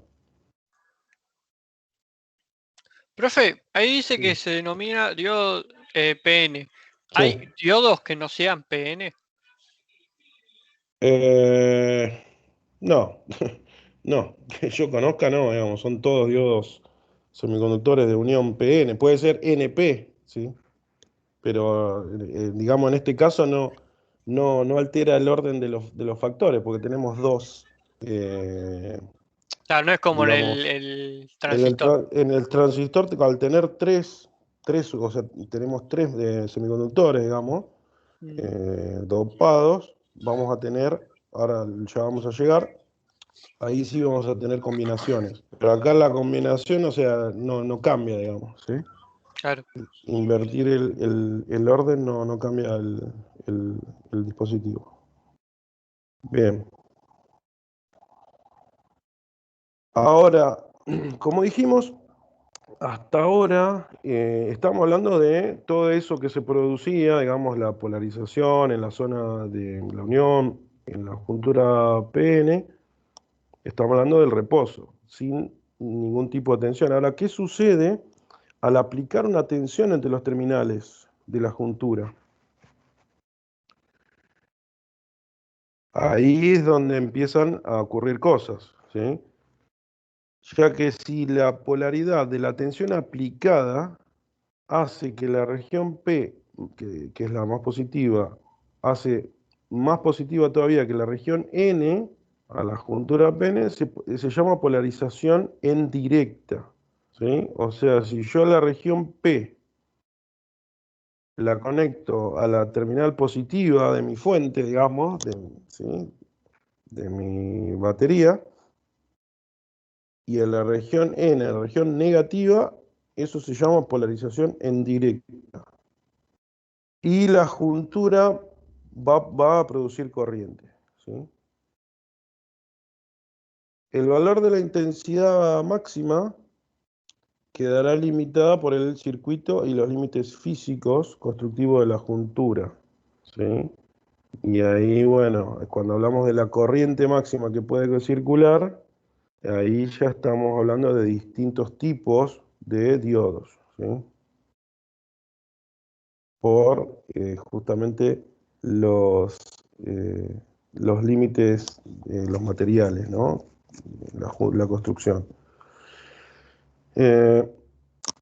Profe, ahí dice Sí. que se denomina diodo PN. Sí. ¿Hay diodos que no sean PN? No, no, que yo conozca no, digamos, son todos diodos semiconductores de unión PN, puede ser NP, ¿sí? Pero digamos en este caso no altera el orden de los factores, porque tenemos dos, Claro, no es como en digamos, el transistor. en el transistor, al tener o sea, tenemos tres semiconductores, digamos, dopados, vamos a tener, ahora ya vamos a llegar, ahí sí vamos a tener combinaciones. Pero acá la combinación, o sea, no cambia, digamos, ¿sí? Claro. Invertir el orden no cambia el dispositivo. Bien. Ahora, como dijimos, hasta ahora estamos hablando de todo eso que se producía, digamos, la polarización en la zona de la unión, en la juntura PN. Estamos hablando del reposo, sin ningún tipo de tensión. Ahora, ¿qué sucede al aplicar una tensión entre los terminales de la juntura? Ahí es donde empiezan a ocurrir cosas, ¿sí? Ya que si la polaridad de la tensión aplicada hace que la región P, que es la más positiva, hace más positiva todavía que la región N, a la juntura PN se llama polarización en directa, ¿sí? O sea, si yo la región P la conecto a la terminal positiva de mi fuente, digamos, ¿sí? De mi batería, Y en la región N, en la región negativa, eso se llama polarización en directa. Y la juntura va a producir corriente, ¿sí? El valor de la intensidad máxima quedará limitada por el circuito y los límites físicos constructivos de la juntura, ¿sí? Y ahí, bueno, cuando hablamos de la corriente máxima que puede circular, ahí ya estamos hablando de distintos tipos de diodos, ¿sí? Por justamente los límites de los materiales, ¿no? La construcción.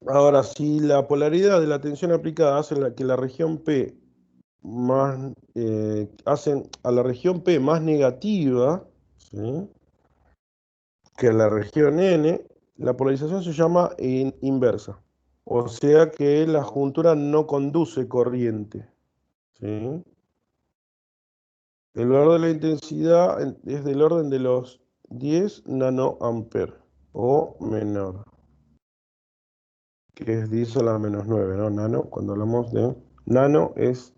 Ahora, si la polaridad de la tensión aplicada hace que la región P hacen a la región P más negativa, ¿sí?, que a la región N, la polarización se llama inversa. O sea que la juntura no conduce corriente, ¿sí? El valor de la intensidad es del orden de los 10 nanoamperes o menor, que es 10 a la menos 9, ¿no? Nano, cuando hablamos de nano es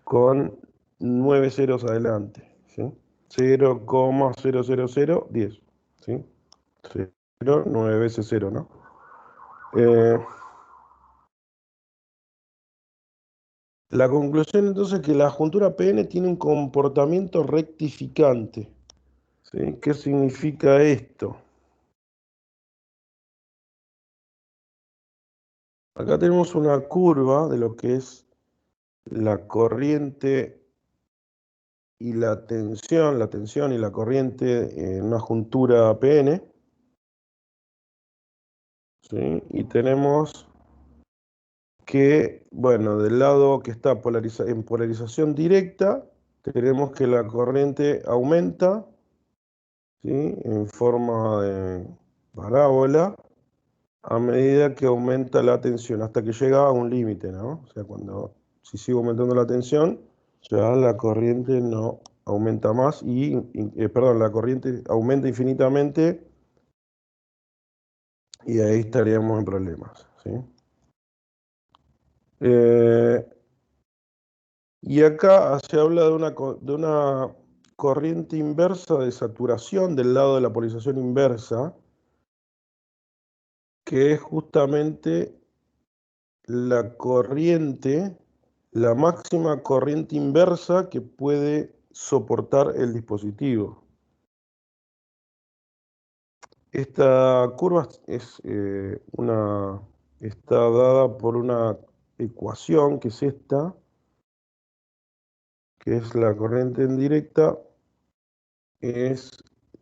con 9 ceros adelante, ¿sí? 0,00010, ¿sí? 0, 9 veces 0, ¿no? La conclusión entonces es que la juntura PN tiene un comportamiento rectificante, ¿sí? ¿Qué significa esto? Acá tenemos una curva de lo que es la corriente y la tensión y la corriente en una juntura PN, ¿sí? Y tenemos que, bueno, del lado que está en polarización directa, tenemos que la corriente aumenta, ¿sí?, en forma de parábola, a medida que aumenta la tensión, hasta que llega a un límite, ¿no? O sea, si sigo aumentando la tensión, ya la corriente no aumenta más perdón, la corriente aumenta infinitamente y ahí estaríamos en problemas, ¿sí? Y acá se habla de una corriente inversa de saturación del lado de la polarización inversa, que es justamente la máxima corriente inversa que puede soportar el dispositivo. Esta curva está dada por una ecuación que es esta, que es la corriente en directa, es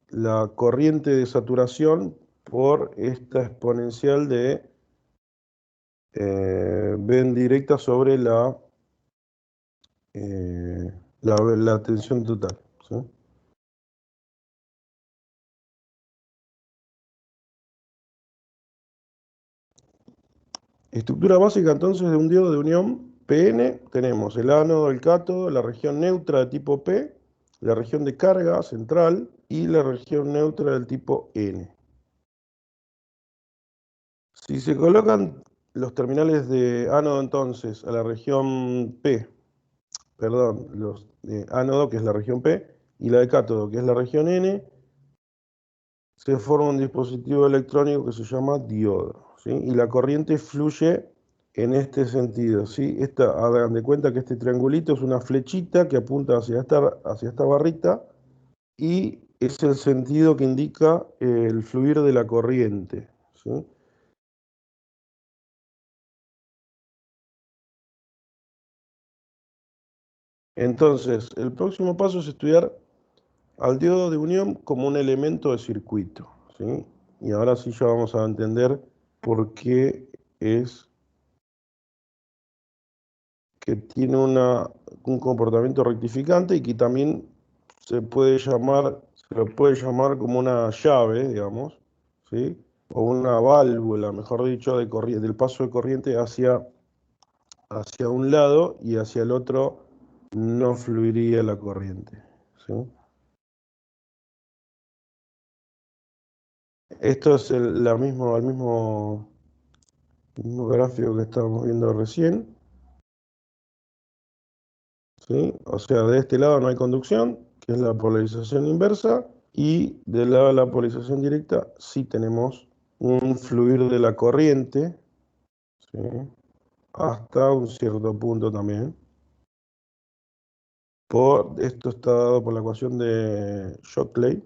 la corriente de saturación por esta exponencial de B en directa sobre la tensión total, ¿sí? Estructura básica entonces de un diodo de unión PN. Tenemos el ánodo, el cátodo, la región neutra de tipo P, la región de carga central y la región neutra del tipo N. Si se colocan los terminales de ánodo entonces a la región P, perdón, los de ánodo, que es la región P, y la de cátodo, que es la región N, se forma un dispositivo electrónico que se llama diodo, ¿sí? Y la corriente fluye en este sentido, ¿sí? Hagan de cuenta que este triangulito es una flechita que apunta hacia esta barrita y es el sentido que indica el fluir de la corriente, ¿sí? Entonces, el próximo paso es estudiar al diodo de unión como un elemento de circuito, ¿sí? Y ahora sí ya vamos a entender por qué es que tiene un comportamiento rectificante y que también se lo puede llamar como una llave, digamos, ¿sí? O una válvula, mejor dicho, del paso de corriente hacia un lado y hacia el otro no fluiría la corriente, ¿sí? Esto es el mismo gráfico que estábamos viendo recién, ¿sí? O sea, de este lado no hay conducción, que es la polarización inversa, y del lado de la polarización directa sí tenemos un fluir de la corriente, ¿sí? Hasta un cierto punto también. Esto está dado por la ecuación de Shockley.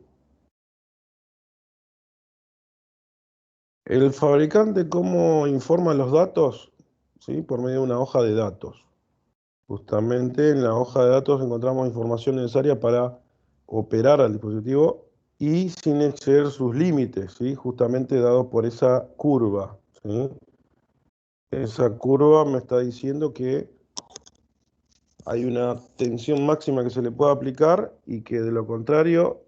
El fabricante, ¿cómo informa los datos? ¿Sí? Por medio de una hoja de datos. Justamente en la hoja de datos encontramos información necesaria para operar al dispositivo y sin exceder sus límites, ¿sí? Justamente dado por esa curva, ¿sí? Esa curva me está diciendo que hay una tensión máxima que se le puede aplicar y que de lo contrario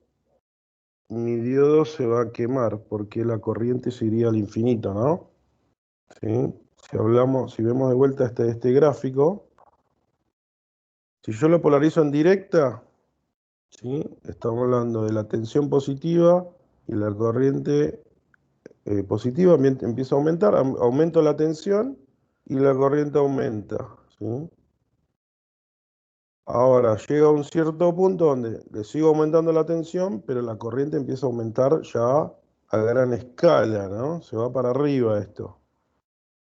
mi diodo se va a quemar porque la corriente se iría al infinito, ¿no? ¿Sí? Si vemos de vuelta este gráfico, si yo lo polarizo en directa, ¿sí? Estamos hablando de la tensión positiva y la corriente positiva empieza a aumentar, aumento la tensión y la corriente aumenta, ¿sí? Ahora llega a un cierto punto donde le sigo aumentando la tensión, pero la corriente empieza a aumentar ya a gran escala, ¿no? Se va para arriba esto.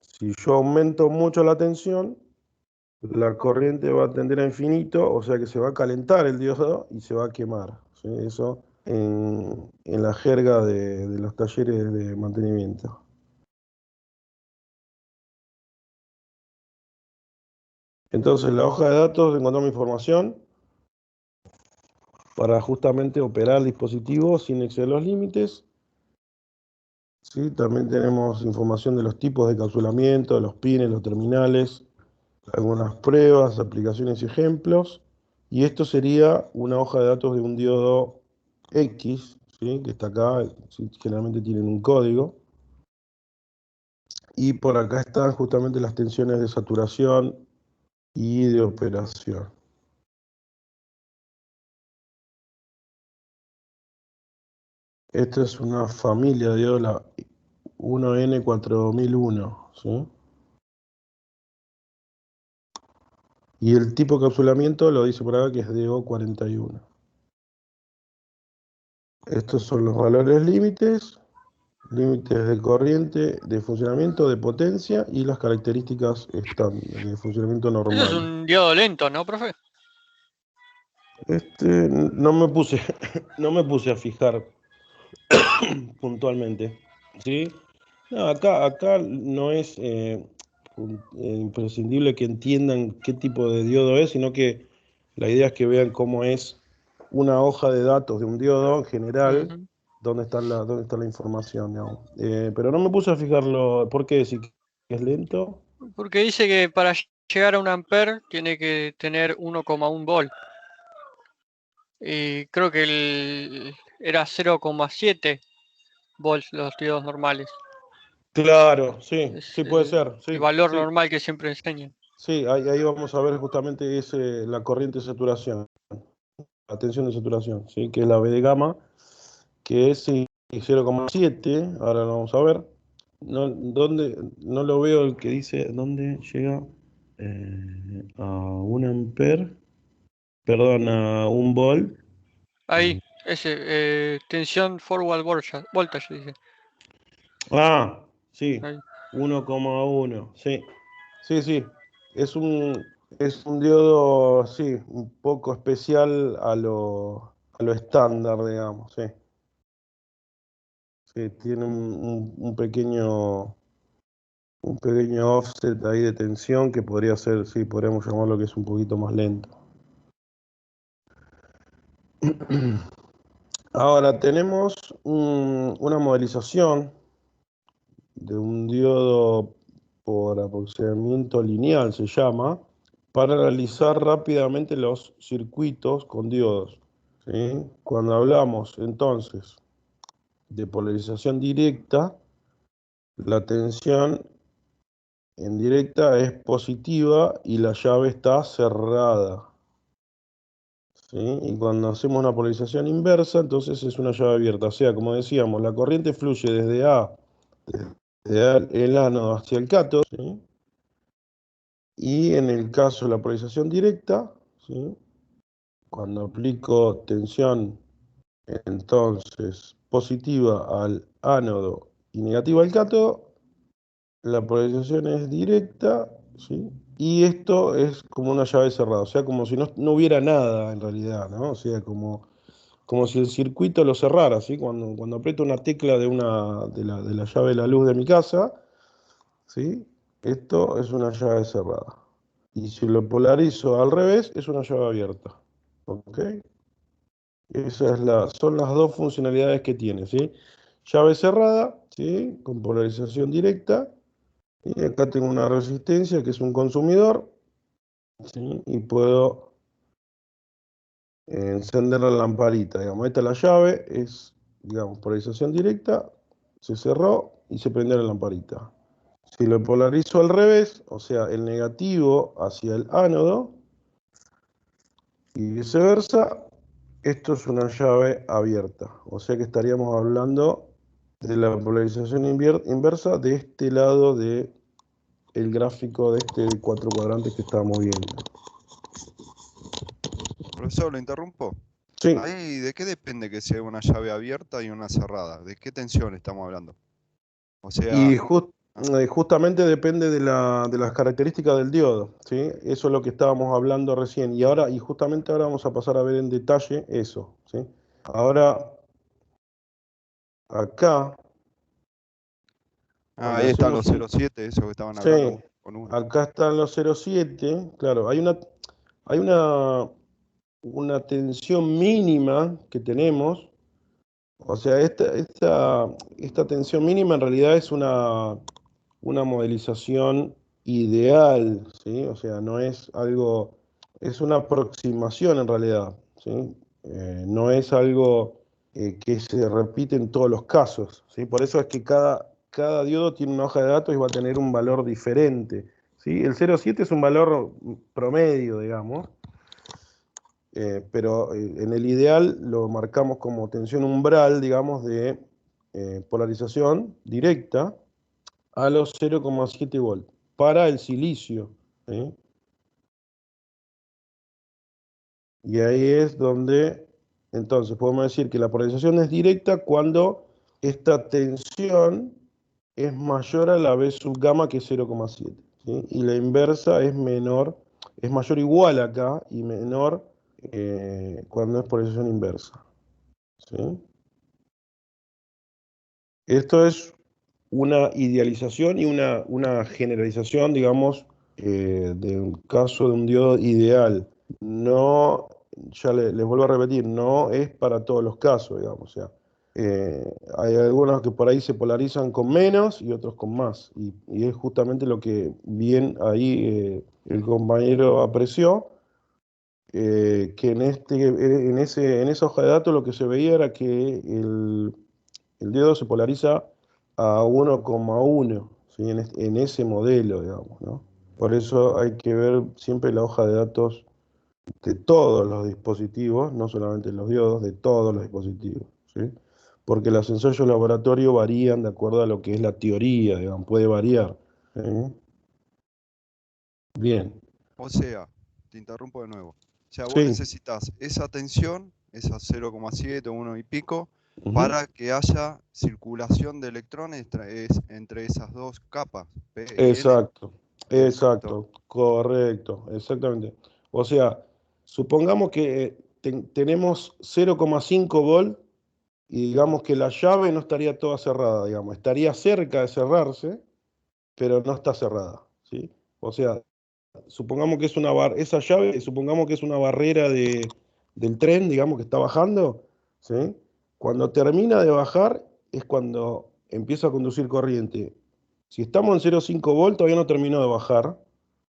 Si yo aumento mucho la tensión, la corriente va a tender a infinito, o sea que se va a calentar el diodo y se va a quemar, ¿sí? Eso en la jerga de los talleres de mantenimiento. Entonces, en la hoja de datos encontramos información para justamente operar el dispositivo sin exceder los límites. ¿Sí? También tenemos información de los tipos de encapsulamiento, de los pines, los terminales, algunas pruebas, aplicaciones y ejemplos. Y esto sería una hoja de datos de un diodo X, ¿sí? Que está acá, ¿sí? Generalmente tienen un código. Y por acá están justamente las tensiones de saturación y de operación. Esta es una familia de diodos, la 1N4001, ¿sí? Y el tipo de encapsulamiento lo dice por acá que es DO41. Estos son los valores límites de corriente, de funcionamiento, de potencia y las características estándar de funcionamiento Eso es normal. un diodo lento, ¿no, profe? No me puse, no me puse a fijar puntualmente, ¿sí? No, acá no es imprescindible que entiendan qué tipo de diodo es, sino que la idea es que vean cómo es una hoja de datos de un diodo en general, Ujú. dónde está la información, digamos. Pero no me puse a fijarlo. ¿Por qué decir que es lento? Porque dice que para llegar a un amper tiene que tener 1,1 volt. Y creo que era 0,7 volts los diodos normales. Claro, sí, Es sí puede ser, el sí, valor sí. normal que siempre enseñan. Sí, ahí vamos a ver justamente la corriente de saturación, la tensión de saturación, ¿sí? Que es la B de gamma, que es sí, 0,7, ahora lo vamos a ver. No lo veo el que dice dónde llega a 1 amper, perdón, a 1 volt. Ahí, ese, tensión forward voltage, dice. Ah, sí, Ahí. 1,1, sí, sí, sí. Es un diodo, sí, un poco especial a lo estándar, digamos, sí. Sí, tiene un pequeño offset ahí de tensión que podría ser, sí, podríamos llamarlo que es un poquito más lento. Ahora tenemos una modelización de un diodo por aproximamiento lineal, se llama, para analizar rápidamente los circuitos con diodos, ¿sí? Cuando hablamos entonces de polarización directa, la tensión en directa es positiva y la llave está cerrada, ¿sí? Y cuando hacemos una polarización inversa, entonces es una llave abierta. O sea, como decíamos, la corriente fluye desde el ánodo hacia el cátodo, ¿sí? Y en el caso de la polarización directa, ¿sí? Cuando aplico tensión entonces positiva al ánodo y negativa al cátodo, la polarización es directa, ¿sí? Y esto es como una llave cerrada, o sea, como si no hubiera nada en realidad, ¿no? O sea, como si el circuito lo cerrara, ¿sí? Cuando aprieto una tecla de la llave de la luz de mi casa, ¿sí? Esto es una llave cerrada. Y si lo polarizo al revés, es una llave abierta. ¿Ok? Son las dos funcionalidades que tiene, ¿sí? Llave cerrada, ¿sí? Con polarización directa. Y acá tengo una resistencia que es un consumidor, ¿sí? Y puedo encender la lamparita, digamos. Esta es la llave, es, digamos, polarización directa, se cerró y se prendió la lamparita. Si lo polarizo al revés, o sea, el negativo hacia el ánodo y viceversa, esto es una llave abierta. O sea que estaríamos hablando de la polarización inversa de este lado del gráfico de este 4 cuadrantes que estábamos viendo. Profesor, ¿lo interrumpo? Sí, Ahí, ¿de qué depende que sea una llave abierta y una cerrada? ¿De qué tensión estamos hablando? O sea, y justamente depende de las características del diodo, ¿sí? Eso es lo que estábamos hablando recién. Y justamente ahora vamos a pasar a ver en detalle eso, ¿sí? Ahora, acá, cuando ahí están hacemos los 0,7, esos que estaban hablando sí, con uno. acá están los 0,7, claro, hay una tensión mínima que tenemos, o sea, esta tensión mínima en realidad es una modelización ideal, ¿sí? O sea, no es algo, es una aproximación en realidad, ¿sí? No es algo que se repite en todos los casos, ¿sí? Por eso es que cada diodo tiene una hoja de datos y va a tener un valor diferente, ¿sí? El 0,7 es un valor promedio, digamos, pero en el ideal lo marcamos como tensión umbral, digamos, de polarización directa a los 0,7 volts para el silicio, ¿sí? Y ahí es donde, entonces, podemos decir que la polarización es directa cuando esta tensión es mayor a la B sub gamma que es 0,7, ¿sí? Y la inversa es menor, es mayor o igual acá y menor cuando es polarización inversa, ¿sí? Esto es una idealización y una generalización, digamos, de un caso de un diodo ideal. No, ya les vuelvo a repetir, no es para todos los casos, digamos. O sea, hay algunos que por ahí se polarizan con menos y otros con más. Y es justamente lo que bien ahí el compañero apreció, que en esa hoja de datos lo que se veía era que el diodo se polariza a 1,1, ¿sí? En ese modelo, digamos, ¿no? Por eso hay que ver siempre la hoja de datos de todos los dispositivos, no solamente los diodos, de todos los dispositivos, ¿sí? Porque los ensayos de laboratorio varían de acuerdo a lo que es la teoría, digamos, puede variar, ¿sí? Bien, O sea, te interrumpo de nuevo. O sea, vos sí, necesitas esa tensión, esa 0,7, 1 y pico, ujú, para que haya circulación de electrones entre esas dos capas, P y N. exacto, Exacto. exacto, correcto, exactamente. O sea, supongamos que tenemos 0,5 volt y digamos que la llave no estaría toda cerrada, digamos, estaría cerca de cerrarse, pero no está cerrada, ¿sí? O sea, supongamos que es esa llave, supongamos que es una barrera del tren, digamos, que está bajando, ¿sí? Cuando termina de bajar es cuando empieza a conducir corriente. Si estamos en 0,5 volt, todavía no terminó de bajar,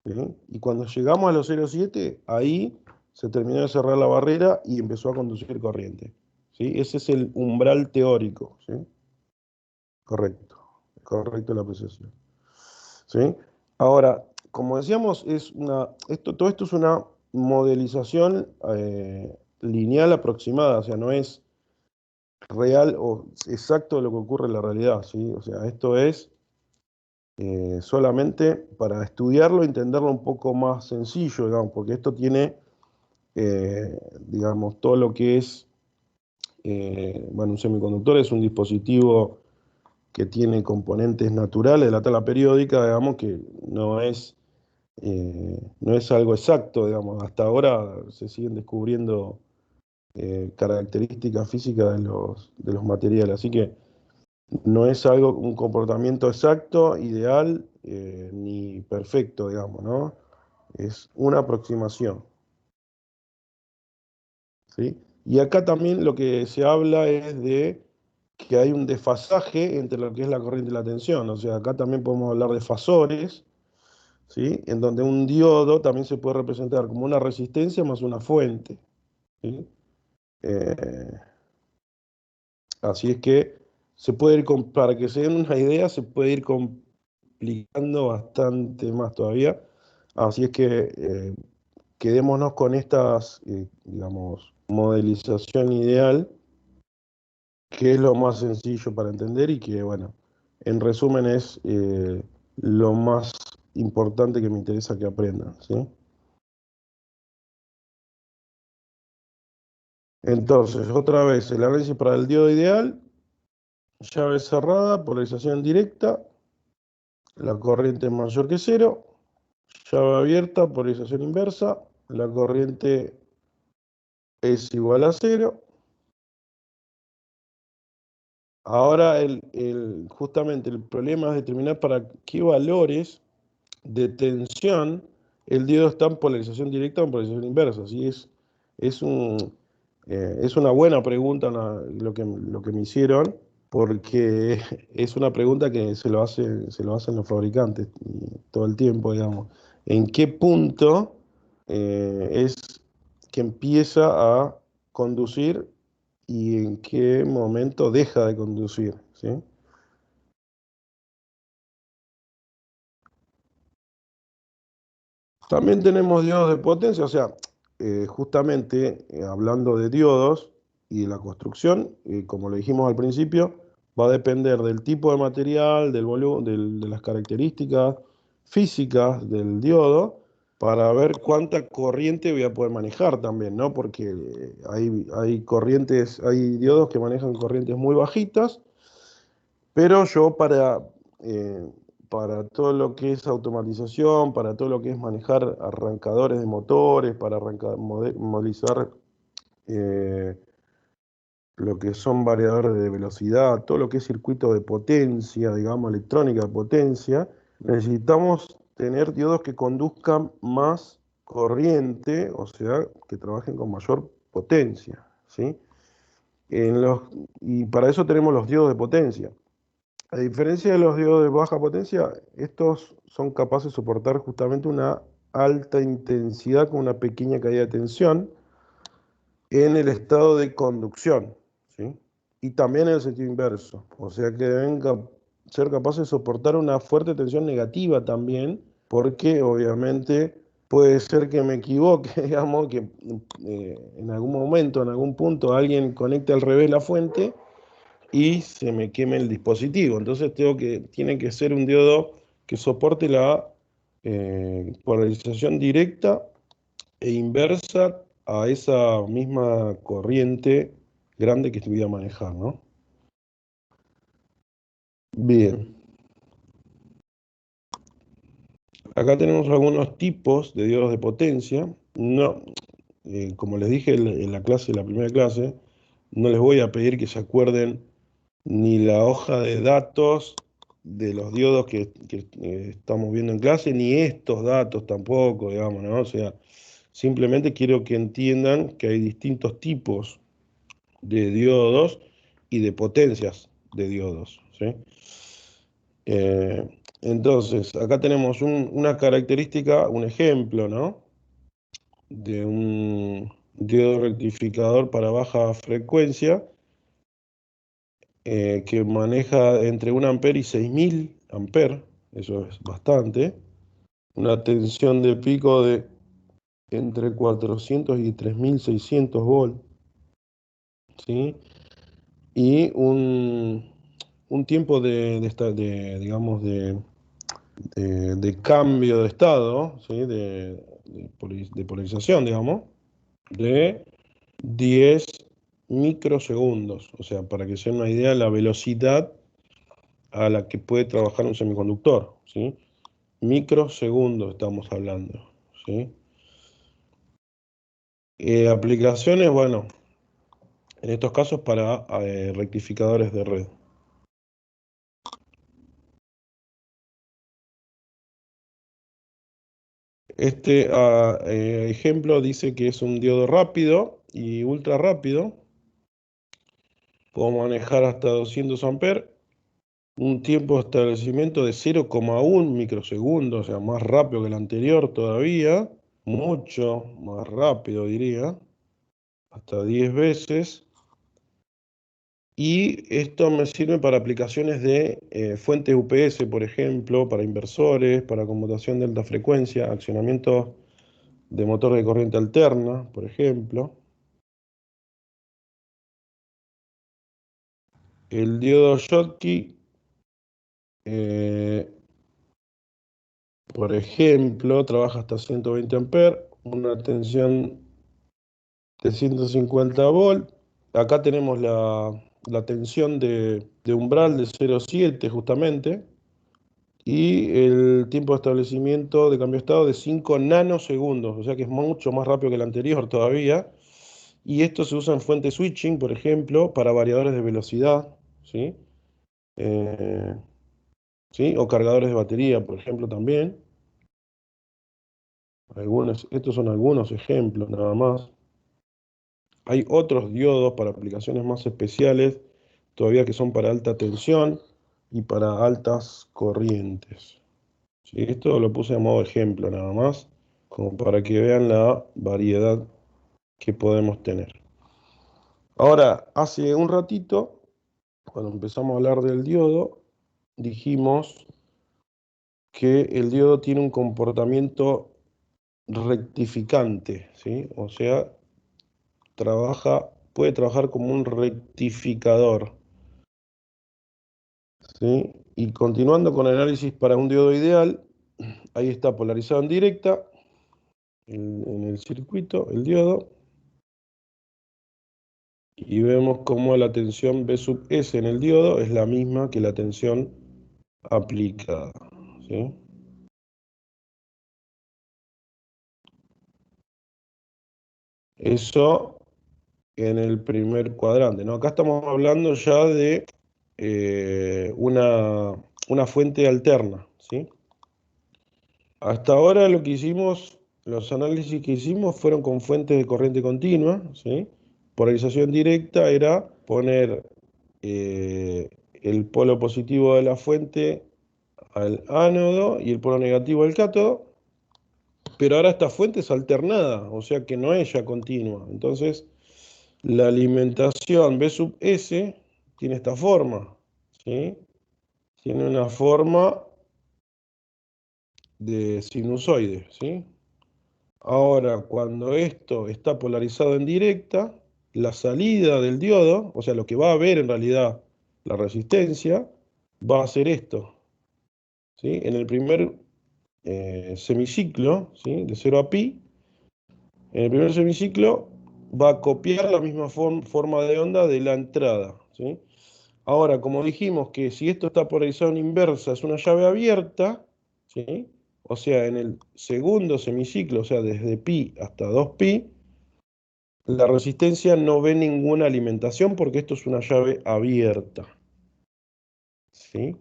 ¿sí? Y cuando llegamos a los 0,7, ahí se terminó de cerrar la barrera y empezó a conducir corriente, ¿sí? Ese es el umbral teórico, ¿sí? Correcto, correcto la apreciación, ¿sí? Ahora, como decíamos, todo esto es una modelización lineal aproximada, o sea, no es real o exacto lo que ocurre en la realidad, ¿sí? O sea, esto es solamente para estudiarlo, entenderlo un poco más sencillo, digamos, porque esto tiene, digamos, todo lo que es, bueno, un semiconductor es un dispositivo que tiene componentes naturales de la tabla periódica, digamos, que no es algo exacto, digamos. Hasta ahora se siguen descubriendo características físicas de los materiales, así que no es algo, un comportamiento exacto, ideal, ni perfecto, digamos, ¿no? Es una aproximación, ¿sí? Y acá también lo que se habla es de que hay un desfasaje entre lo que es la corriente y la tensión, o sea, acá también podemos hablar de fasores, ¿sí? En donde un diodo también se puede representar como una resistencia más una fuente, ¿sí? Eh, Así es que se puede ir, para que se den una idea, se puede ir complicando bastante más todavía. Así es que quedémonos con estas, digamos, modelización ideal, que es lo más sencillo para entender y que, bueno, en resumen es lo más importante que me interesa que aprendan, ¿sí? Entonces, otra vez, el análisis para el diodo ideal, llave cerrada, polarización directa, la corriente es mayor que cero, llave abierta, polarización inversa, la corriente es igual a cero. Ahora, justamente el problema es determinar para qué valores de tensión el diodo está en polarización directa o en polarización inversa. ¿Sí? Es es una buena pregunta lo que me hicieron, porque es una pregunta que se lo hacen los fabricantes todo el tiempo, digamos. ¿En qué punto es que empieza a conducir y en qué momento deja de conducir? ¿Sí? También tenemos diodos de potencia, o sea, justamente hablando de diodos y de la construcción, como lo dijimos al principio, va a depender del tipo de material, del volumen, de las características físicas del diodo, para ver cuánta corriente voy a poder manejar también, ¿no? Porque hay corrientes, hay diodos que manejan corrientes muy bajitas, pero yo para todo lo que es automatización, para todo lo que es manejar arrancadores de motores, para modelizar eh, lo que son variadores de velocidad, todo lo que es circuito de potencia, digamos, electrónica de potencia, necesitamos tener diodos que conduzcan más corriente, o sea, que trabajen con mayor potencia, ¿sí? Y para eso tenemos los diodos de potencia. A diferencia de los diodos de baja potencia, estos son capaces de soportar justamente una alta intensidad con una pequeña caída de tensión en el estado de conducción, ¿sí? Y también en el sentido inverso. O sea que deben ser capaces de soportar una fuerte tensión negativa también, porque obviamente puede ser que me equivoque, digamos, que en algún momento, en algún punto, alguien conecte al revés la fuente y se me queme el dispositivo. Entonces tiene que ser un diodo que soporte la polarización directa e inversa a esa misma corriente grande que voy a manejar, ¿no? Bien, acá tenemos algunos tipos de diodos de potencia. No, como les dije en la clase, la primera clase, no les voy a pedir que se acuerden ni la hoja de datos de los diodos que estamos viendo en clase, ni estos datos tampoco, digamos, ¿no? O sea, simplemente quiero que entiendan que hay distintos tipos de diodos y de potencias de diodos, ¿sí? Entonces, acá tenemos una característica, un ejemplo, ¿no? De un diodo rectificador para baja frecuencia que maneja entre 1 ampere y 6000 amperes, eso es bastante, una tensión de pico de entre 400 y 3600 volts, ¿sí? Y un tiempo digamos, de cambio de estado, ¿sí? De polarización, digamos, de 10 microsegundos. O sea, para que se den una idea, la velocidad a la que puede trabajar un semiconductor, ¿sí? Microsegundos estamos hablando, ¿sí? Aplicaciones, bueno, en estos casos para rectificadores de red. Este ejemplo dice que es un diodo rápido y ultra rápido. Puedo manejar hasta 200 amperes. Un tiempo de establecimiento de 0,1 microsegundos, o sea, más rápido que el anterior todavía. Mucho más rápido, diría. Hasta 10 veces. Y esto me sirve para aplicaciones de fuentes UPS, por ejemplo, para inversores, para conmutación de alta frecuencia, accionamiento de motor de corriente alterna, por ejemplo. El diodo Schottky, por ejemplo, trabaja hasta 120 amperes, una tensión de 150 volts. Acá tenemos la tensión de umbral de 0,7 justamente. Y el tiempo de establecimiento de cambio de estado de 5 nanosegundos, o sea que es mucho más rápido que el anterior todavía. Y esto se usa en fuente switching, por ejemplo, para variadores de velocidad, ¿sí? Eh, ¿Sí? O cargadores de batería, por ejemplo, también. Estos son algunos ejemplos nada más. Hay otros diodos para aplicaciones más especiales, todavía que son para alta tensión y para altas corrientes. Sí, esto lo puse a modo ejemplo nada más, como para que vean la variedad que podemos tener. Ahora, hace un ratito, cuando empezamos a hablar del diodo, dijimos que el diodo tiene un comportamiento rectificante, ¿sí? O sea, puede trabajar como un rectificador, ¿sí? Y continuando con el análisis para un diodo ideal, ahí está polarizado en directa, en el circuito, el diodo, y vemos cómo la tensión B sub S en el diodo es la misma que la tensión aplicada, ¿sí? Eso en el primer cuadrante, ¿no? Acá estamos hablando ya de una fuente alterna, ¿sí? Hasta ahora lo que hicimos, los análisis que hicimos fueron con fuentes de corriente continua, ¿sí? Polarización directa era poner el polo positivo de la fuente al ánodo y el polo negativo al cátodo, pero ahora esta fuente es alternada, o sea que no es ya continua. Entonces, la alimentación B sub S tiene esta forma, ¿sí? Tiene una forma de sinusoide, ¿sí? Ahora, cuando esto está polarizado en directa, la salida del diodo, o sea, lo que va a ver en realidad la resistencia, va a ser esto, ¿sí? En el primer semiciclo, ¿sí? De 0 a pi, en el primer semiciclo va a copiar la misma forma de onda de la entrada, ¿sí? Ahora, como dijimos que si esto está polarizado en inversa es una llave abierta, ¿sí? O sea, en el segundo semiciclo, o sea, desde pi hasta 2pi, la resistencia no ve ninguna alimentación porque esto es una llave abierta, ¿sí?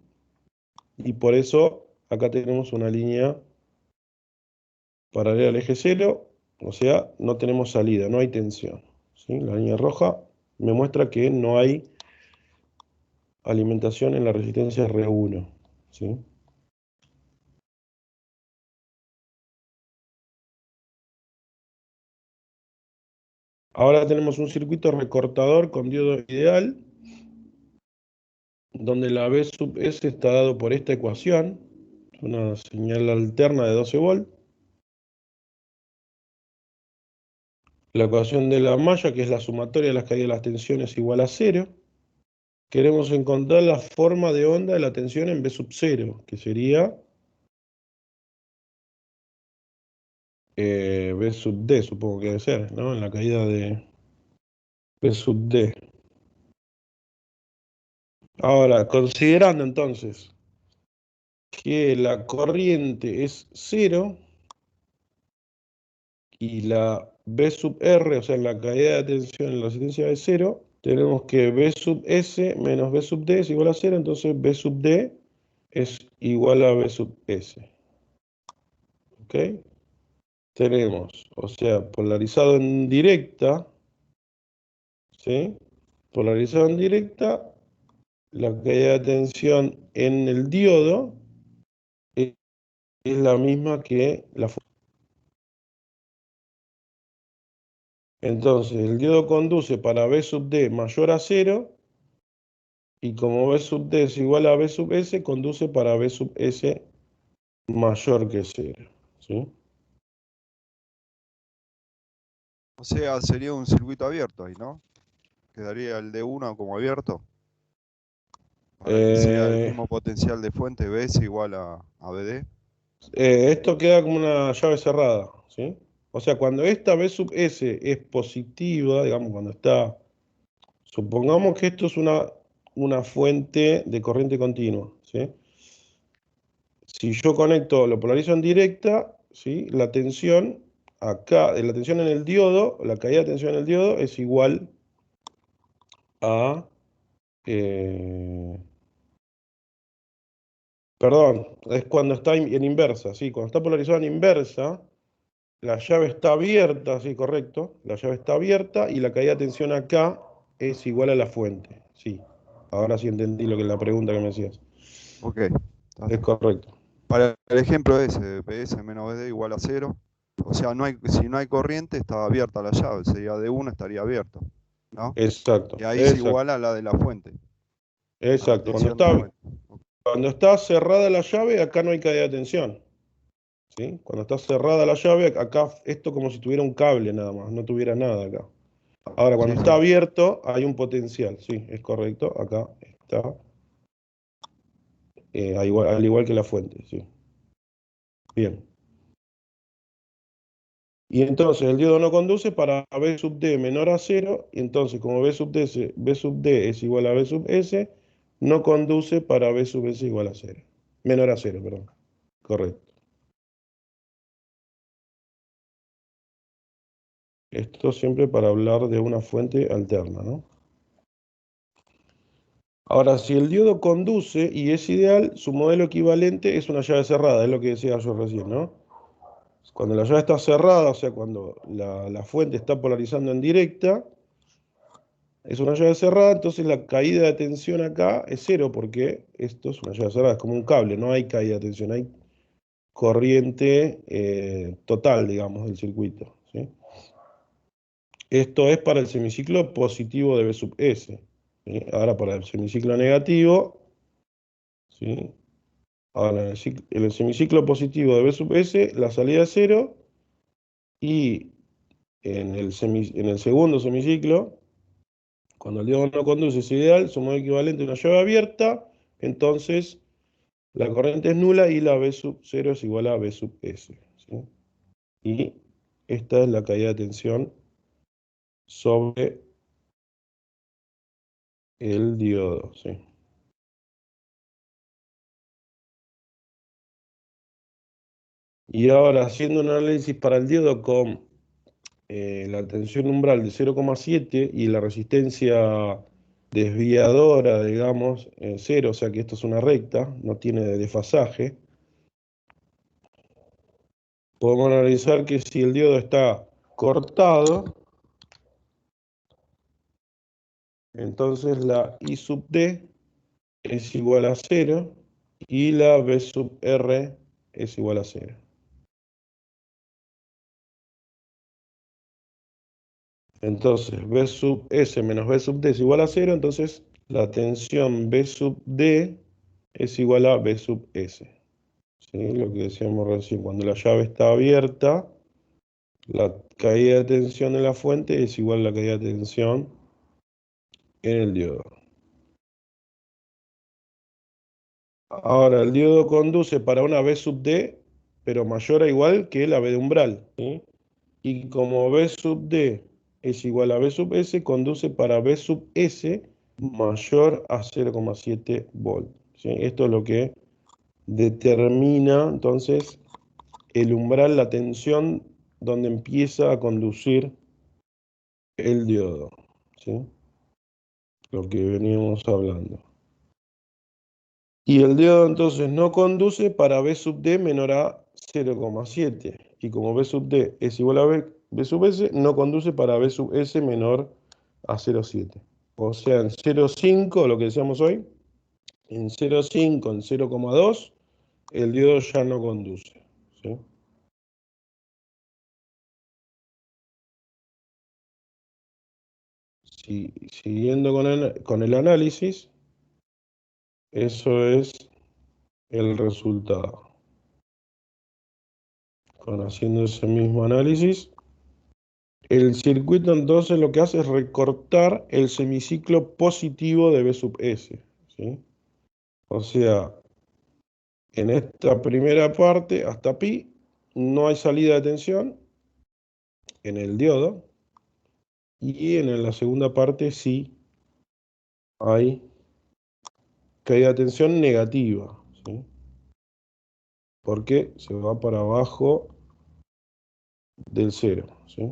Y por eso acá tenemos una línea paralela al eje cero, o sea, no tenemos salida, no hay tensión, ¿sí? La línea roja me muestra que no hay alimentación en la resistencia R1, ¿sí? Ahora tenemos un circuito recortador con diodo ideal, donde la B sub S está dado por esta ecuación, una señal alterna de 12 volts. La ecuación de la malla, que es la sumatoria de las caídas de las tensiones, igual a 0. Queremos encontrar la forma de onda de la tensión en B sub 0, que sería B sub D, supongo que debe ser, ¿no? En la caída de B sub D. Ahora, considerando entonces que la corriente es 0 y la B sub R, o sea, la caída de tensión en la resistencia es 0, tenemos que B sub S menos B sub D es igual a 0, entonces B sub D es igual a B sub S. ¿Ok? Tenemos, o sea, polarizado en directa, ¿sí? Polarizado en directa, la caída de tensión en el diodo es la misma que la fuente. Entonces, el diodo conduce para B sub D mayor a 0, y como B sub D es igual a B sub S, conduce para B sub S mayor que 0, ¿sí? O sea, sería un circuito abierto ahí, ¿no? Quedaría el D1 como abierto. Para que sea el mismo potencial de fuente BS igual a BD. Esto queda como una llave cerrada, ¿sí? O sea, cuando esta B sub S es positiva, digamos, cuando está... Supongamos que esto es una fuente de corriente continua, ¿sí? Si yo conecto, lo polarizo en directa, ¿sí? La tensión acá, la tensión en el diodo, la caída de tensión en el diodo es igual a... perdón, es cuando está en inversa, ¿sí? Cuando está polarizado en inversa, la llave está abierta, sí, correcto. La llave está abierta y la caída de tensión acá es igual a la fuente, sí. Ahora sí entendí lo que es la pregunta que me hacías. Ok. Es correcto. Para el ejemplo ese, PS menos BD igual a 0. O sea, si no hay corriente, está abierta la llave. Sería D1, estaría abierto, ¿no? Exacto, Y ahí es exacto, igual a la de la fuente. A la exacto. tensión de fuente. Cuando está cerrada la llave, acá no hay caída de tensión, ¿sí? Cuando está cerrada la llave, acá esto como si tuviera un cable nada más, no tuviera nada acá. Ahora, cuando Sí, está sí. abierto, hay un potencial, sí, es correcto, acá está, al igual que la fuente, sí. Bien. Y entonces el diodo no conduce para B sub D menor a 0, y entonces como B sub D es igual a B sub S, no conduce para B sub S igual a 0. Menor a 0, perdón. Correcto. Esto siempre para hablar de una fuente alterna, ¿no? Ahora, si el diodo conduce y es ideal, su modelo equivalente es una llave cerrada, es lo que decía yo recién, ¿no? Cuando la llave está cerrada, o sea, cuando la fuente está polarizando en directa, es una llave cerrada, entonces la caída de tensión acá es 0, porque esto es una llave cerrada, es como un cable, no hay caída de tensión, hay corriente total, digamos, del circuito, ¿sí? Esto es para el semiciclo positivo de B sub S, ¿sí? Ahora para el semiciclo negativo, ¿sí? Ahora en el semiciclo positivo de B sub S, la salida es 0, y en el segundo semiciclo, cuando el diodo no conduce es ideal, su modo equivalente a una llave abierta, entonces la corriente es nula y la B sub 0 es igual a B sub S, ¿sí? Y esta es la caída de tensión sobre el diodo, ¿sí? Y ahora, haciendo un análisis para el diodo con la tensión umbral de 0,7 y la resistencia desviadora, digamos, 0, o sea que esto es una recta, no tiene desfasaje, podemos analizar que si el diodo está cortado, entonces la I sub D es igual a 0 y la B sub R es igual a 0. Entonces B sub S menos B sub D es igual a 0, entonces la tensión B sub D es igual a B sub S. ¿Sí? Lo que decíamos recién, cuando la llave está abierta, La caída de tensión en la fuente es igual a la caída de tensión en el diodo. Ahora, el diodo conduce para una V sub D, pero mayor o igual que la V de umbral, ¿sí? Y como V sub D es igual a V sub S, conduce para V sub S mayor a 0,7 volt, ¿sí? Esto es lo que determina entonces el umbral, la tensión donde empieza a conducir el diodo, ¿sí? Lo que veníamos hablando. Y el diodo entonces no conduce para V sub D menor a 0,7. Y como V sub D es igual a V sub S, no conduce para V sub S menor a 0,7. O sea, en 0,5, lo que decíamos hoy, en 0,5, en 0,2, el diodo ya no conduce, ¿sí? Siguiendo con el análisis, eso es el resultado. Haciendo ese mismo análisis, el circuito entonces lo que hace es recortar el semiciclo positivo de V sub S, ¿sí? O sea, en esta primera parte, hasta pi, no hay salida de tensión en el diodo, y en la segunda parte sí hay caída de tensión negativa, ¿sí? Porque se va para abajo del cero, ¿sí?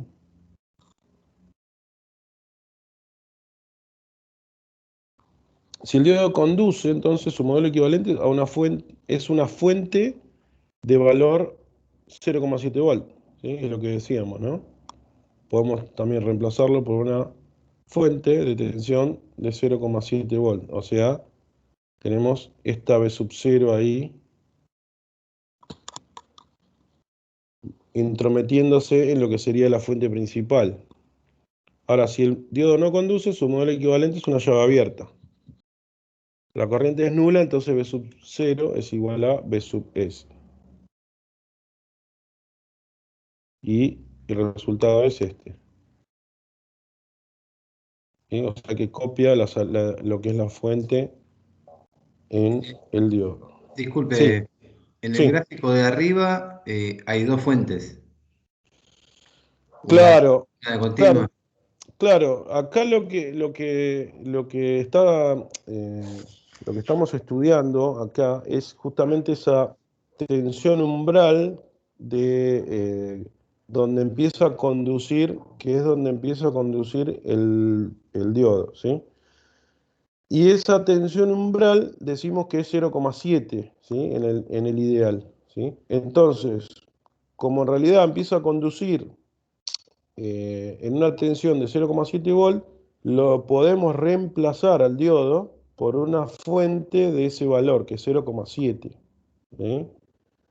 Si el diodo conduce, entonces su modelo equivalente a una fuente, es una fuente de valor 0,7 volt, ¿sí? Es lo que decíamos, ¿no? Podemos también reemplazarlo por una fuente de tensión de 0,7 volt. O sea, tenemos esta V sub 0 ahí intrometiéndose en lo que sería la fuente principal. Ahora, si el diodo no conduce, su modelo equivalente es una llave abierta. La corriente es nula, entonces V sub 0 es igual a V sub S. Y el resultado es este. ¿Sí? O sea que copia lo que es la fuente en el diodo. Disculpe, Sí, en el sí, gráfico de arriba hay dos fuentes. Una, claro, una continua. claro, claro. Acá lo que lo que estamos estudiando acá es justamente esa tensión umbral de donde empieza a conducir, que es donde empieza a conducir el diodo, ¿sí? Y esa tensión umbral decimos que es 0,7, ¿sí? En el ideal, ¿sí? Entonces, como en realidad empieza a conducir en una tensión de 0,7 volt, lo podemos reemplazar al diodo por una fuente de ese valor, que es 0,7, ¿sí?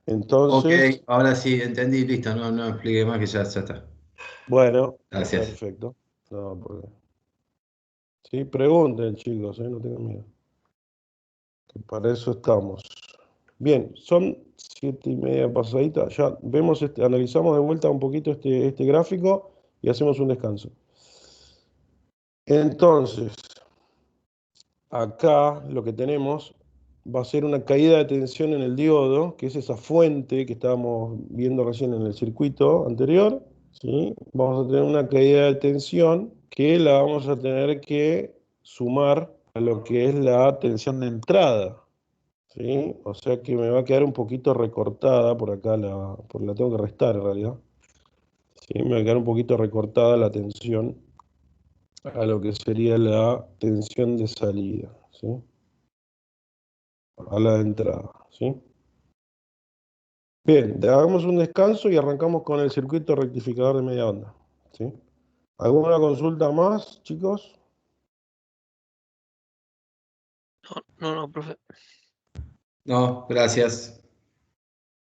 Ok, Entonces, ahora sí, entendí, listo, no expliqué más que ya está. bueno, Gracias. perfecto. No, sí, pregunten, chicos, no tengan miedo. Que para eso estamos. Bien, son 7:30 pasadita. Ya vemos, analizamos de vuelta un poquito este gráfico y hacemos un descanso. Entonces, acá lo que tenemos va a ser una caída de tensión en el diodo, que es esa fuente que estábamos viendo recién en el circuito anterior, ¿sí? Vamos a tener una caída de tensión que la vamos a tener que sumar a lo que es la tensión de entrada, ¿sí? O sea que me va a quedar un poquito recortada por acá, porque la tengo que restar en realidad. ¿Sí? Me va a quedar un poquito recortada la tensión a lo que sería la tensión de salida, ¿sí? A la de entrada, ¿sí? Bien, hagamos un descanso y arrancamos con el circuito rectificador de media onda, ¿sí? ¿Alguna consulta más, chicos? No, profe. No, gracias.